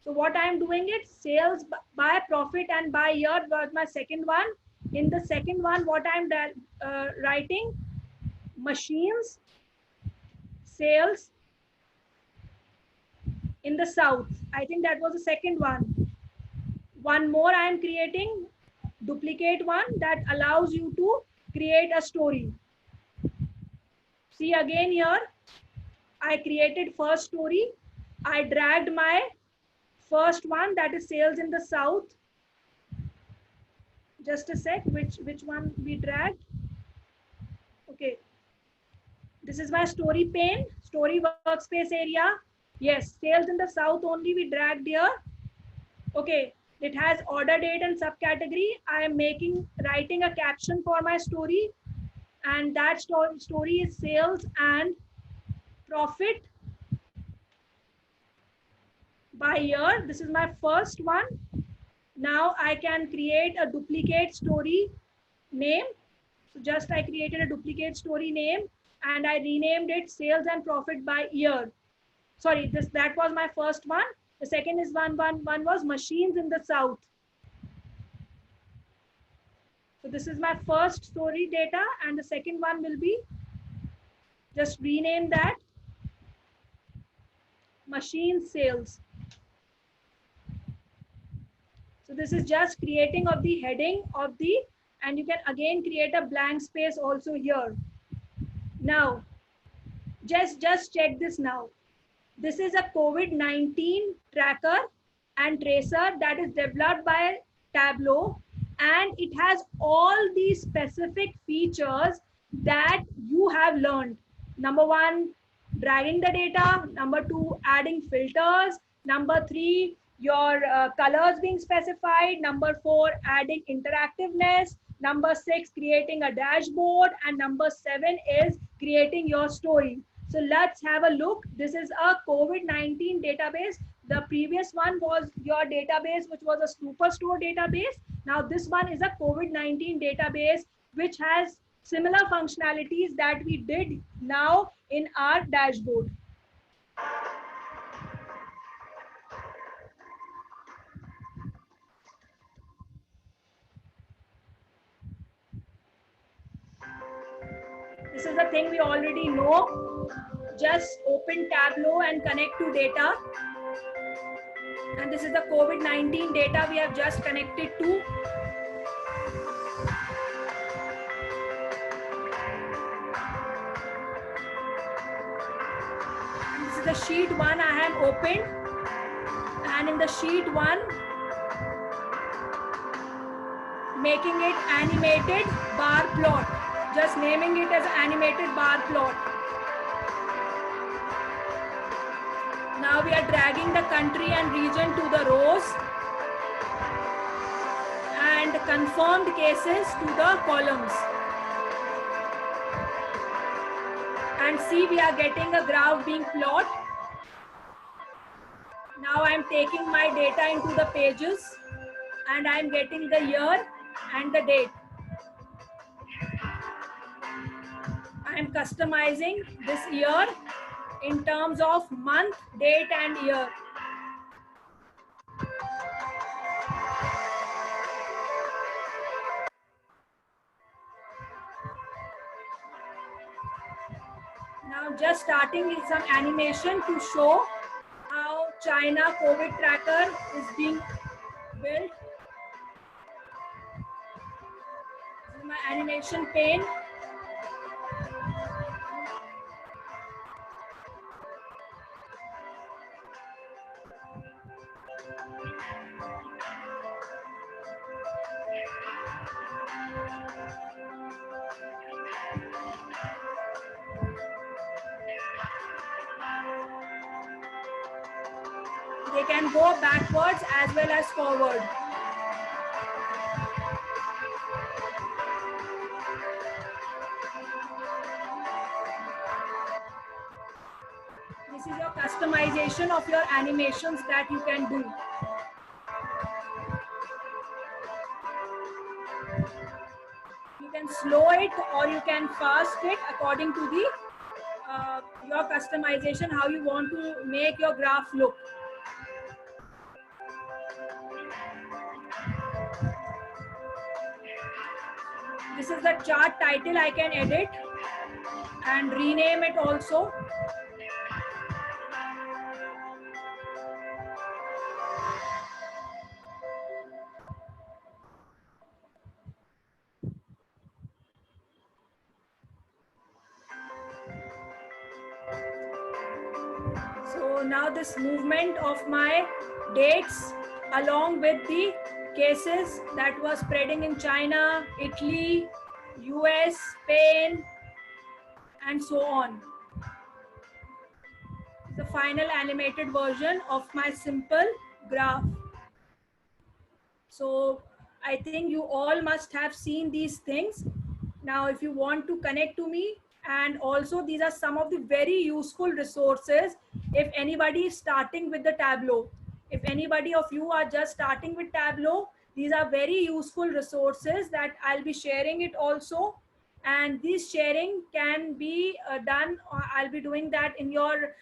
So what I am doing is sales by profit and by year was my second one. In the second one, what I am writing, machines, sales in the south. I think that was the second one. One more I am creating, duplicate one that allows you to create a story. See again here, I created first story. I dragged my first one, that is sales in the south. Just a sec, which one we dragged? Okay. This is my story pane, story workspace area. Yes, sales in the south only we dragged here. Okay, it has order date and subcategory. I am writing a caption for my story, and that story is sales and profit by year. This is my first one. Now I can create a duplicate story name. So just I created a duplicate story name and I renamed it sales and profit by year. Sorry, that was my first one. The second is one was machines in the south. So this is my first story data, and the second one will be, just rename that, machine sales. So this is just creating of the heading of the, and you can again create a blank space also here. Now, just check this now. This is a COVID-19 tracker and tracer that is developed by Tableau, and it has all these specific features that you have learned. Number 1, dragging the data. Number 2, adding filters. Number 3, your colors being specified. Number 4, adding interactiveness. Number 6, creating a dashboard. And number 7 is creating your story. So let's have a look. This is a COVID-19 database. The previous one was your database, which was a Superstore database. Now this one is a COVID-19 database, which has similar functionalities that we did now in our dashboard. This is the thing we already know. Just open Tableau and connect to data. And this is the COVID-19 data we have just connected to. And this is the sheet 1 I have opened. And in the sheet 1, making it animated bar plot. Just naming it as animated bar plot. Now we are dragging the country and region to the rows and confirmed cases to the columns. And see, we are getting a graph being plotted. Now I am taking my data into the pages and I am getting the year and the date. I am customizing this year in terms of month, date, and year. Now just starting with some animation to show how China COVID tracker is being built. my animation pane. They can go backwards as well as forward. This is your customization of your animations that you can do. You can slow it or you can fast it according to the your customization, how you want to make your graph look. This is the chart title. I can edit and rename it also. So now this movement of my dates along with the cases that was spreading in China, Italy, US, Spain, and so on. The final animated version of my simple graph. So I think you all must have seen these things. Now, if you want to connect to me, and also these are some of the very useful resources if anybody is starting with the Tableau. If anybody of you are just starting with Tableau, these are very useful resources that I'll be sharing it also. And this sharing can be done, I'll be doing that in your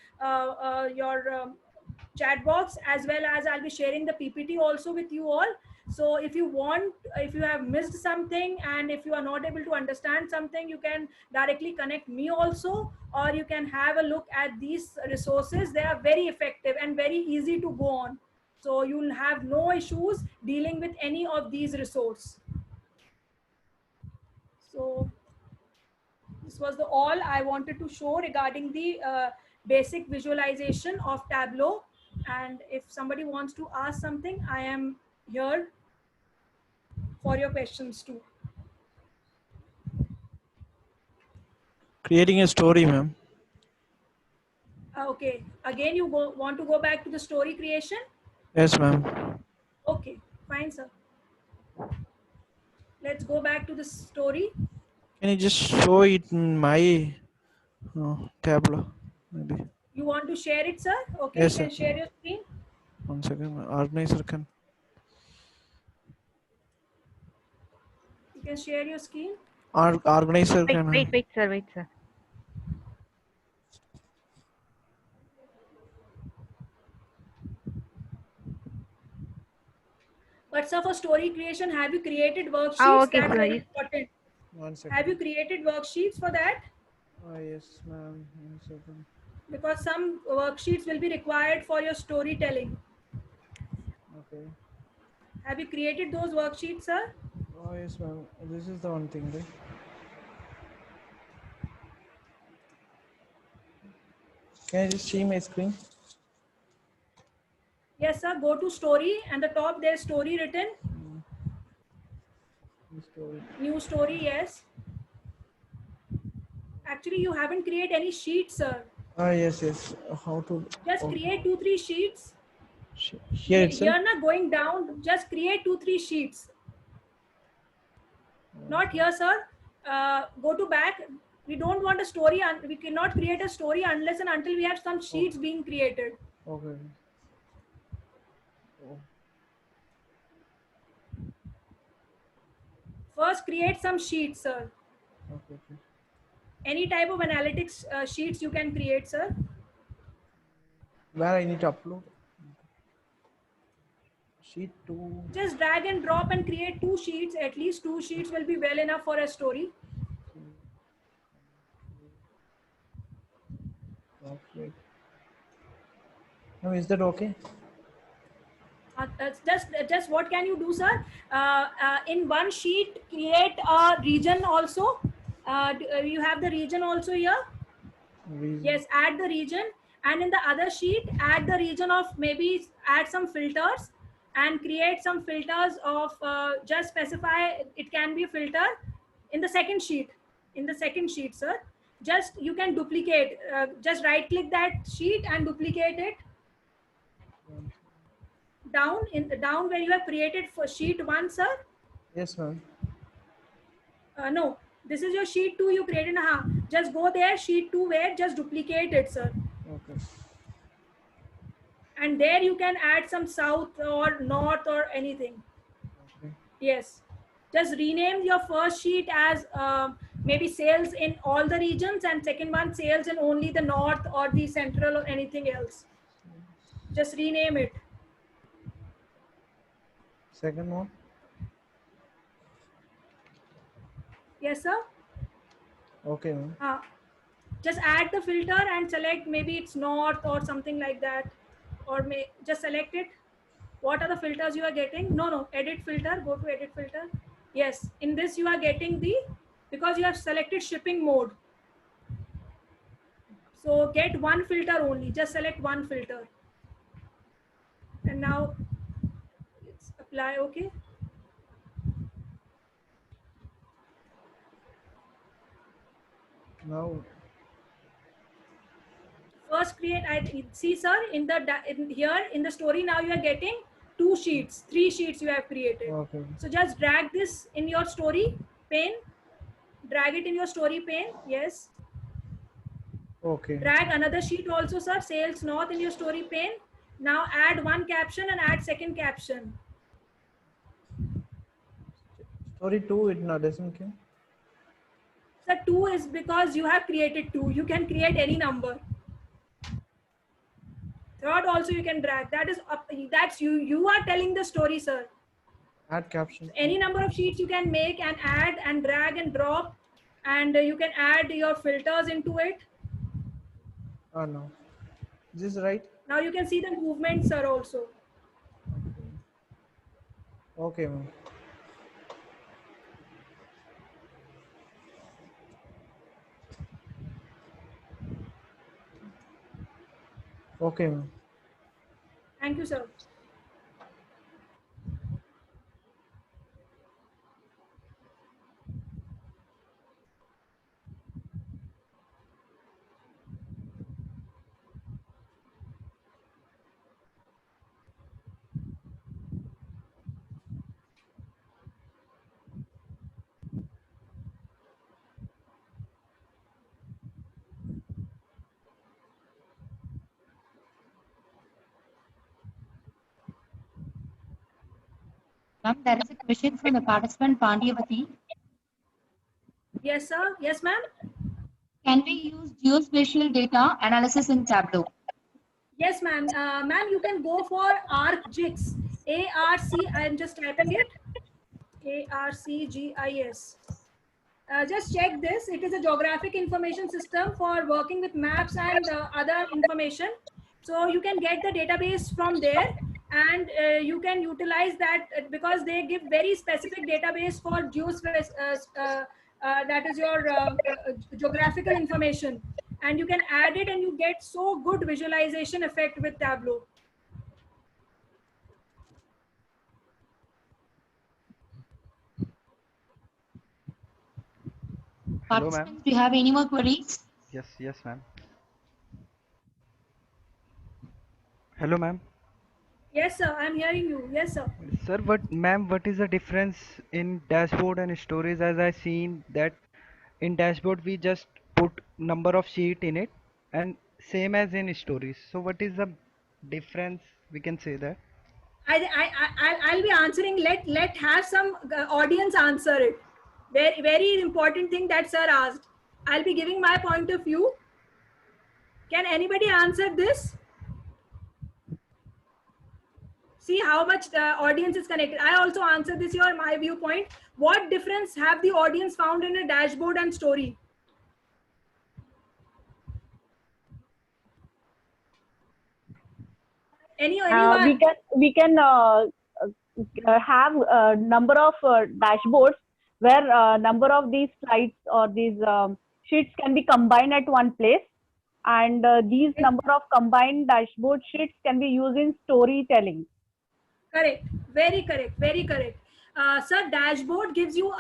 chat box, as well as I'll be sharing the PPT also with you all. So if you want, if you have missed something and if you are not able to understand something, you can directly connect me also, or you can have a look at these resources. They are very effective and very easy to go on. So you'll have no issues dealing with any of these resources. So this was all I wanted to show regarding the basic visualization of Tableau. And if somebody wants to ask something, I am here for your questions too. Creating a story, ma'am. Okay, again you want to go back to the story creation? Yes, ma'am. Okay, fine, sir. Let's go back to the story. Can you just show it in my Tableau, maybe? You want to share it, sir? Okay, Yes, you can sir. share your screen. 1 second. Organizer can. You can share your screen. Organizer Wait, can. wait, sir, wait, sir. But sir, for story creation, have you created worksheets? Oh, okay, That's sir. very Yes. important. 1 second. Have you created worksheets for that? Yes, ma'am. 1 second. Because some worksheets will be required for your storytelling. Okay. Have you created those worksheets, sir? Oh, yes, ma'am. This is the one thing, right? Can I just see my screen? Yes, sir. Go to story, and the top there's story written. Story. New story, yes. Actually, you haven't created any sheets, sir. Yes, yes. How to? Just create 2-3 sheets. Here itself. You're not going down. Just create 2-3 sheets. Not here, sir. Go to back. We don't want a story, and we cannot create a story unless and until we have some sheets being created. Okay. First, create some sheets, sir. Okay. Any type of analytics sheets you can create, sir. Where I need to upload? Sheet 2. Just drag and drop and create 2 sheets. At least 2 sheets will be well enough for a story. Okay. Now, is that okay? Just what can you do, sir? In one sheet, create a region also. You have the region also here. Reason. Yes, add the region, and in the other sheet, add the region of maybe add some filters and create some filters of just specify it can be filter in the second sheet. In the second sheet, sir, just you can duplicate. Just right click that sheet and duplicate it down where you have created for sheet 1, sir. Yes, ma'am. No, this is your sheet 2 you created. Just go there, sheet 2 where just duplicate it, sir. Okay. And there you can add some south or north or anything. Okay. Yes, just rename your first sheet as maybe sales in all the regions, and second one sales in only the north or the central or anything else. Just rename it. Second one. Yes, sir. Okay, ma'am. Just add the filter and select maybe it's north or something like that, or just select it. What are the filters you are getting? No, edit filter. Go to edit filter. Yes, in this you are getting because you have selected shipping mode. So get one filter only. Just select one filter. And now it's apply. Okay. Now. First create. I see, sir. Here in the story now you are getting 2 sheets, 3 sheets you have created. Okay. So just drag this in your story pane. Drag it in your story pane. Yes. Okay. Drag another sheet also, sir. Sales north in your story pane. Now add one caption and add second caption. Story 2, it doesn't come. Sir, 2 is because you have created 2. You can create any number. Third also you can drag. That is up. That's you. You are telling the story, sir. Add caption. Any number of sheets you can make and add and drag and drop, and you can add your filters into it. Oh no. This is right. Now you can see the movement, sir, also. Okay, ma'am. Okay, ma'am. Thank you, sir. Ma'am, there is a question from the participant Pandyavati. Yes, sir. Yes, ma'am. Can we use geospatial data analysis in Tableau? Yes, ma'am. Ma'am, you can go for ArcGIS. A-R-C, I'm just typing it. ARCGIS. Just check this. It is a geographic information system for working with maps and other information. So you can get the database from there, and you can utilize that because they give very specific database for that is your geographical information, and you can add it and you get so good visualization effect with Tableau. Hello, ma'am. Participants, do you have any more queries? Yes, ma'am. Hello, ma'am. Yes, sir. I'm hearing you. Yes, sir. Sir, what is the difference in dashboard and stories? As I seen that in dashboard we just put number of sheet in it, and same as in stories. So what is the difference? We can say that. I'll be answering. Let have some audience answer it. Very important thing that sir asked. I'll be giving my point of view. Can anybody answer this? See how much the audience is connected. I also answer this here, my viewpoint. What difference have the audience found in a dashboard and story? Anyone? We can have a number of dashboards where number of these slides or these sheets can be combined at one place, and these number of combined dashboard sheets can be used in storytelling. Correct. Very correct. Very correct. Sir, dashboard gives you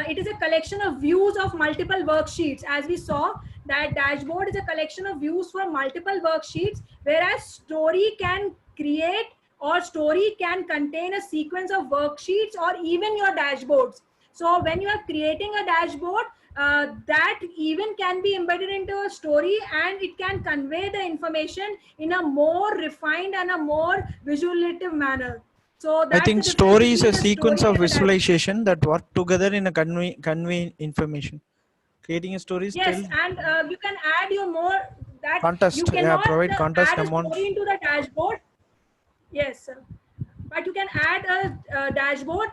it is a collection of views of multiple worksheets. As we saw, that dashboard is a collection of views for multiple worksheets, whereas story can create, or story can contain a sequence of worksheets or even your dashboards. So when you are creating a dashboard, that even can be embedded into a story, and it can convey the information in a more refined and a more visualative manner. So I that's think the difference story is a between a sequence story of and a dashboard. visualization that work together in a convey information. Creating a story is Yes, still and you can add your more that context. you Yeah, cannot provide context add a amount. story into the dashboard. Yes, sir. But you can add a dashboard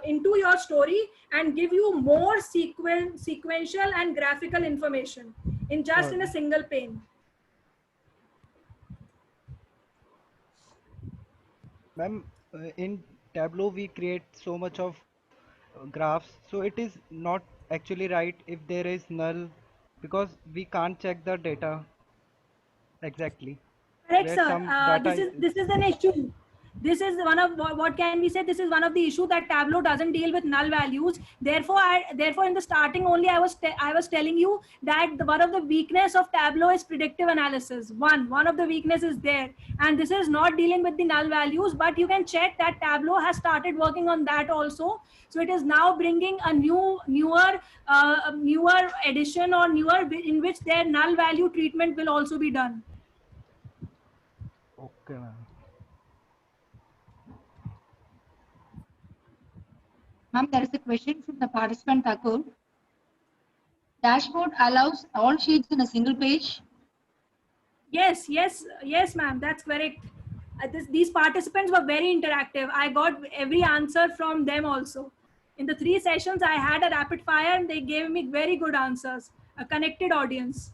into your story and give you more sequential and graphical information in just in a single pane. Ma'am, in Tableau we create so much of graphs, so it is not actually right if there is null, because we can't check the data exactly. Correct, Where sir. some data This is an issue. This is one of what can we say? This is one of the issue that Tableau doesn't deal with null values. Therefore, in the starting only, I was telling you that one of the weakness of Tableau is predictive analysis. One of the weakness is there, and this is not dealing with the null values. But you can check that Tableau has started working on that also. So it is now bringing a newer edition, or newer in which their null value treatment will also be done. Okay, ma'am. Ma'am, there is a question from the participant Thakur. Dashboard allows all sheets in a single page. Yes, ma'am. That's correct. These participants were very interactive. I got every answer from them also. In the 3 sessions, I had a rapid fire, and they gave me very good answers. A connected audience.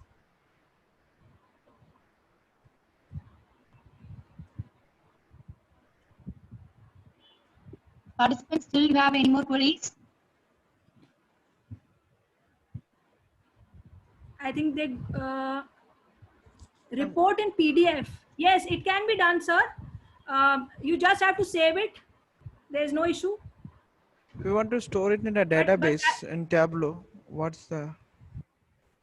Participants, still you have any more queries? I think they report in PDF. Yes, it can be done, sir. You just have to save it. There is no issue. We want to store it in a database in Tableau. Is there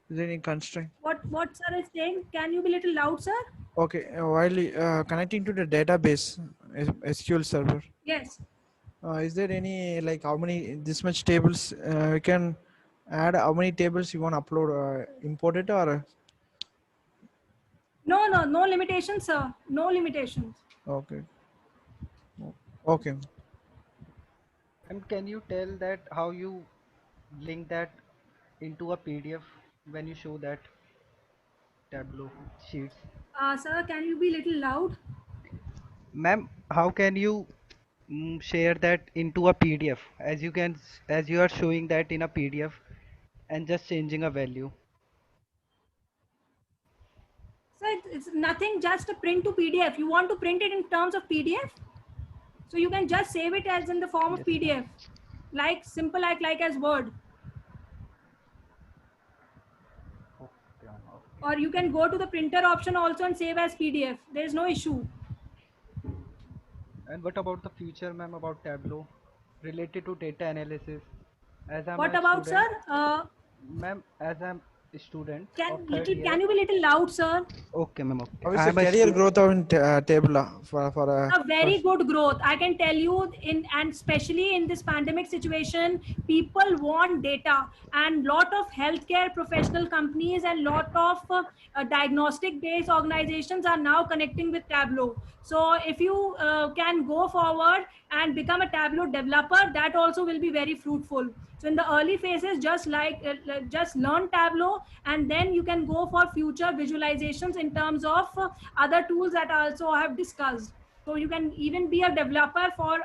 any constraint? What sir is saying? Can you be a little loud, sir? Okay, while connecting to the database SQL server. Yes. Is there any, like, how many this much tables we can add? How many tables you want to upload? Import it, or? No limitations, sir. No limitations. Okay. Okay. And can you tell that how you link that into a PDF when you show that Tableau sheets? Sir, can you be a little loud? Ma'am, how can you share that into a PDF, as you are showing that in a PDF and just changing a value? So it's nothing, just a print to PDF. You want to print it in terms of PDF? So you can just save it as in the form of PDF, like simple like as Word. Or you can go to the printer option also and save as PDF. There is no issue. And what about the future, ma'am, about Tableau related to data analysis? As I'm What a about, student, sir? ma'am, as I'm a student Can of third year. you be a little loud, sir? Okay, ma'am. Okay. How is the career growth of Tableau for A very good growth, I can tell you, and especially in this pandemic situation, people want data, and lot of healthcare professional companies and lot of diagnostic based organizations are now connecting with Tableau. So if you can go forward and become a Tableau developer, that also will be very fruitful. So in the early phases, just learn Tableau, and then you can go for future visualizations in terms of other tools that I also have discussed. So you can even be a developer for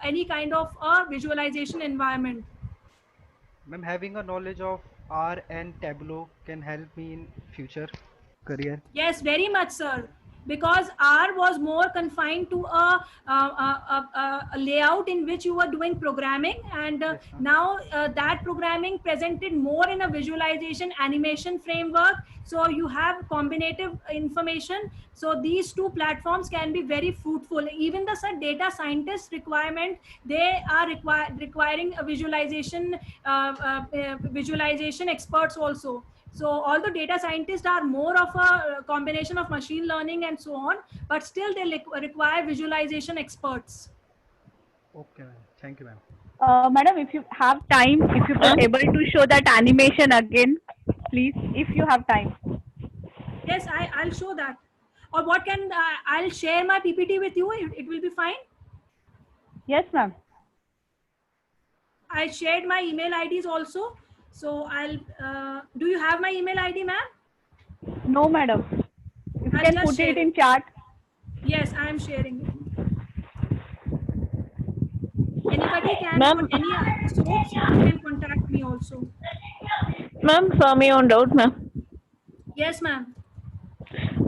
any kind of a visualization environment. Ma'am, having a knowledge of R and Tableau can help me in future career. Yes, very much, sir. because R was more confined to a layout in which you were doing programming, and now that programming presented more in a visualization animation framework. So you have combinative information. So these two platforms can be very fruitful. Even the data scientist requirement, they are requiring a visualization experts also. So although data scientists are more of a combination of machine learning and so on, but still they require visualization experts. Okay, ma'am. Thank you, ma'am. Madam, if you have time, if you could able to show that animation again, please, if you have time. Yes, I'll show that. Or what can, I'll share my PPT with you. It will be fine. Yes, ma'am. I shared my email IDs also. So I'll, do you have my email ID, ma'am? No, madam. If you I'll can just put share it in chat. Yes, I am sharing it. Anybody can, Ma'am. for any source, you can contact me also. Ma'am, for me on doubt, ma'am. Yes, ma'am.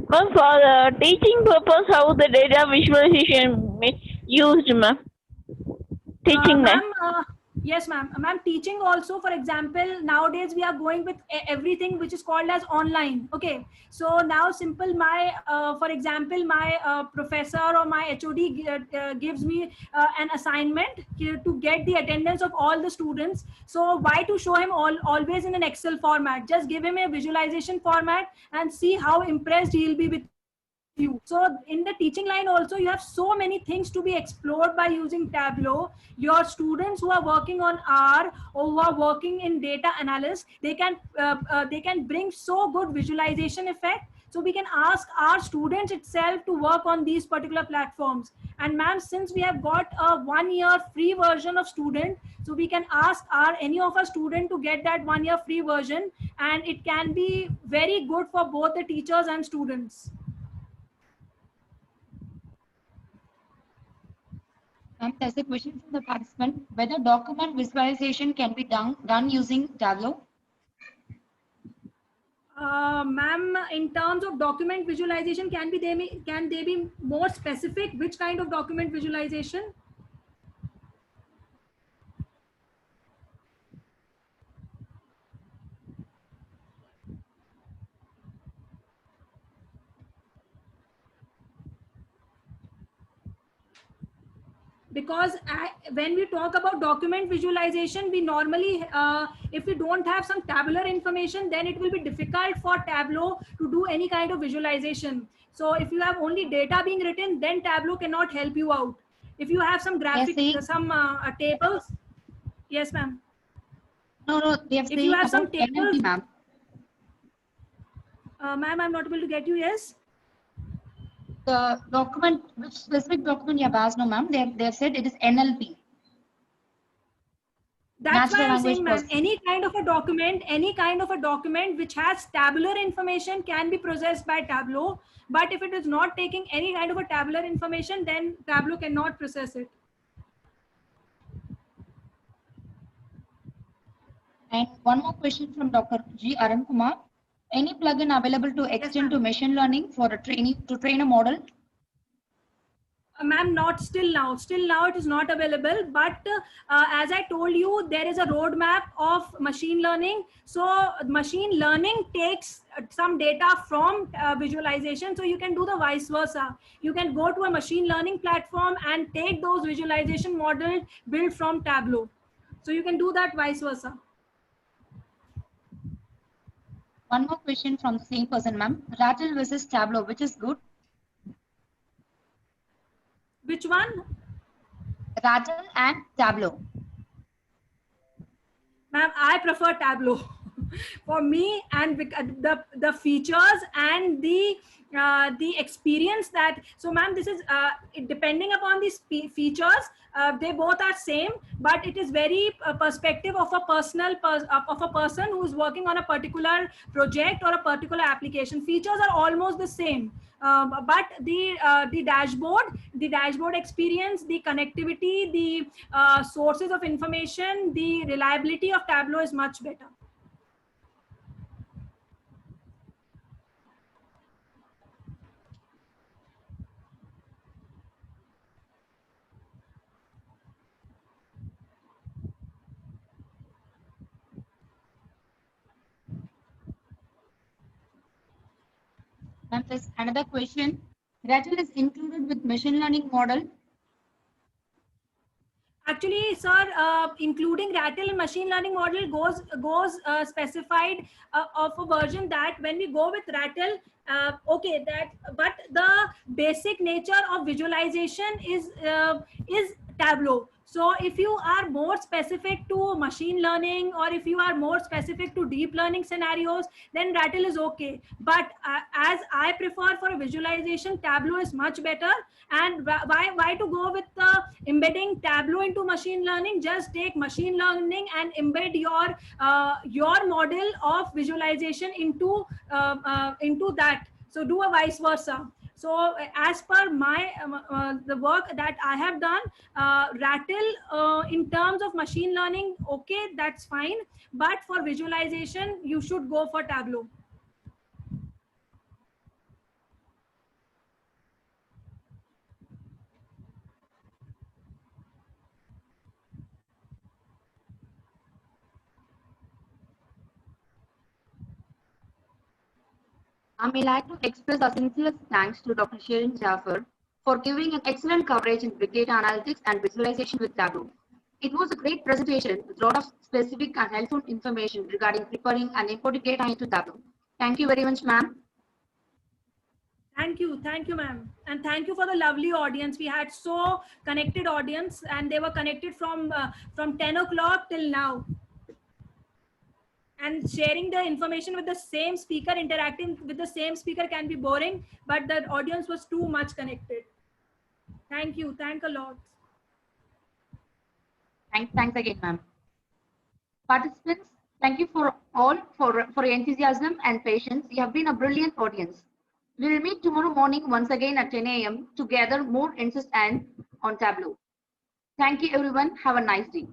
Ma'am, for teaching purpose, how the data visualization used, ma'am? Teaching, ma'am. Yes, ma'am. Ma'am, teaching also, for example, nowadays we are going with everything which is called as online. Okay. So now simple, my, for example, my professor or my HOD gives me an assignment to get the attendance of all the students. So why to show him always in an Excel format? Just give him a visualization format and see how impressed he'll be with you. So in the teaching line also, you have so many things to be explored by using Tableau. Your students who are working on R or who are working in data analysis, they can bring so good visualization effect. So we can ask our students itself to work on these particular platforms. And ma'am, since we have got a 1 year free version of student, so we can ask any of our student to get that 1 year free version, and it can be very good for both the teachers and students. There's a question from the participant, whether document visualization can be done using Tableau? Ma'am, in terms of document visualization, can they be more specific? Which kind of document visualization? Because when we talk about document visualization, we normally, if we don't have some tabular information, then it will be difficult for Tableau to do any kind of visualization. So if you have only data being written, then Tableau cannot help you out. If you have some graphics, some tables. Yes, ma'am. No, they have if you have some tables, NLP, ma'am. Ma'am, I'm not able to get you. Yes. The document, which specific document you have asked, no, ma'am. They have said it is NLP. That's why I'm saying, ma'am, any kind of a document which has tabular information can be processed by Tableau. But if it is not taking any kind of a tabular information, then Tableau cannot process it. And one more question from Dr. G. Arun Kumar. Any plugin available to extend to machine learning for a to train a model? Ma'am, not still now. Still now it is not available. But as I told you, there is a roadmap of machine learning. So machine learning takes some data from visualization. So you can do the vice versa. You can go to a machine learning platform and take those visualization models built from Tableau. So you can do that vice versa. One more question from the same person, ma'am. Rattle versus Tableau, which is good? Which one? Rattle and Tableau. Ma'am, I prefer Tableau. For me, and the features and the experience that, so ma'am, this is depending upon these features, they both are same, but it is very perspective of a person who is working on a particular project or a particular application. Features are almost the same, but the dashboard experience, the connectivity, the sources of information, the reliability of Tableau is much better. Ma'am, there's another question. Rattle is included with machine learning model. Actually, sir, including Rattle and machine learning model goes specified of a version that when we go with Rattle, okay, that but the basic nature of visualization is Tableau. So if you are more specific to machine learning, or if you are more specific to deep learning scenarios, then Rattle is okay. But as I prefer for a visualization, Tableau is much better. And why to go with embedding Tableau into machine learning? Just take machine learning and embed your model of visualization into that. So do a vice versa. So as per my the work that I have done, Rattle in terms of machine learning, okay, that's fine. But for visualization, you should go for Tableau. I may like to express our sincerest thanks to Dr. Shirin Jaffer for giving an excellent coverage in big data analytics and visualization with Tableau. It was a great presentation with a lot of specific and helpful information regarding preparing and importing data into Tableau. Thank you very much, ma'am. Thank you, ma'am, and thank you for the lovely audience. We had so connected audience, and they were connected from 10 o'clock till now. And sharing the information with the same speaker, interacting with the same speaker can be boring, but the audience was too much connected. Thank you. Thank a lot. Thanks again, ma'am. Participants, thank you for your enthusiasm and patience. You have been a brilliant audience. We will meet tomorrow morning once again at 10 a.m. to gather more insights and on Tableau. Thank you, everyone. Have a nice day.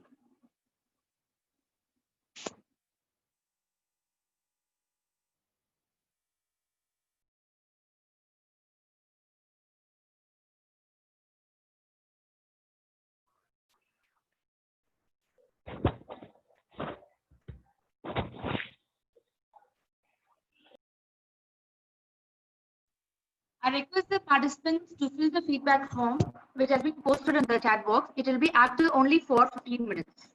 I request the participants to fill the feedback form which has been posted in the chat box. It will be active only for 15 minutes.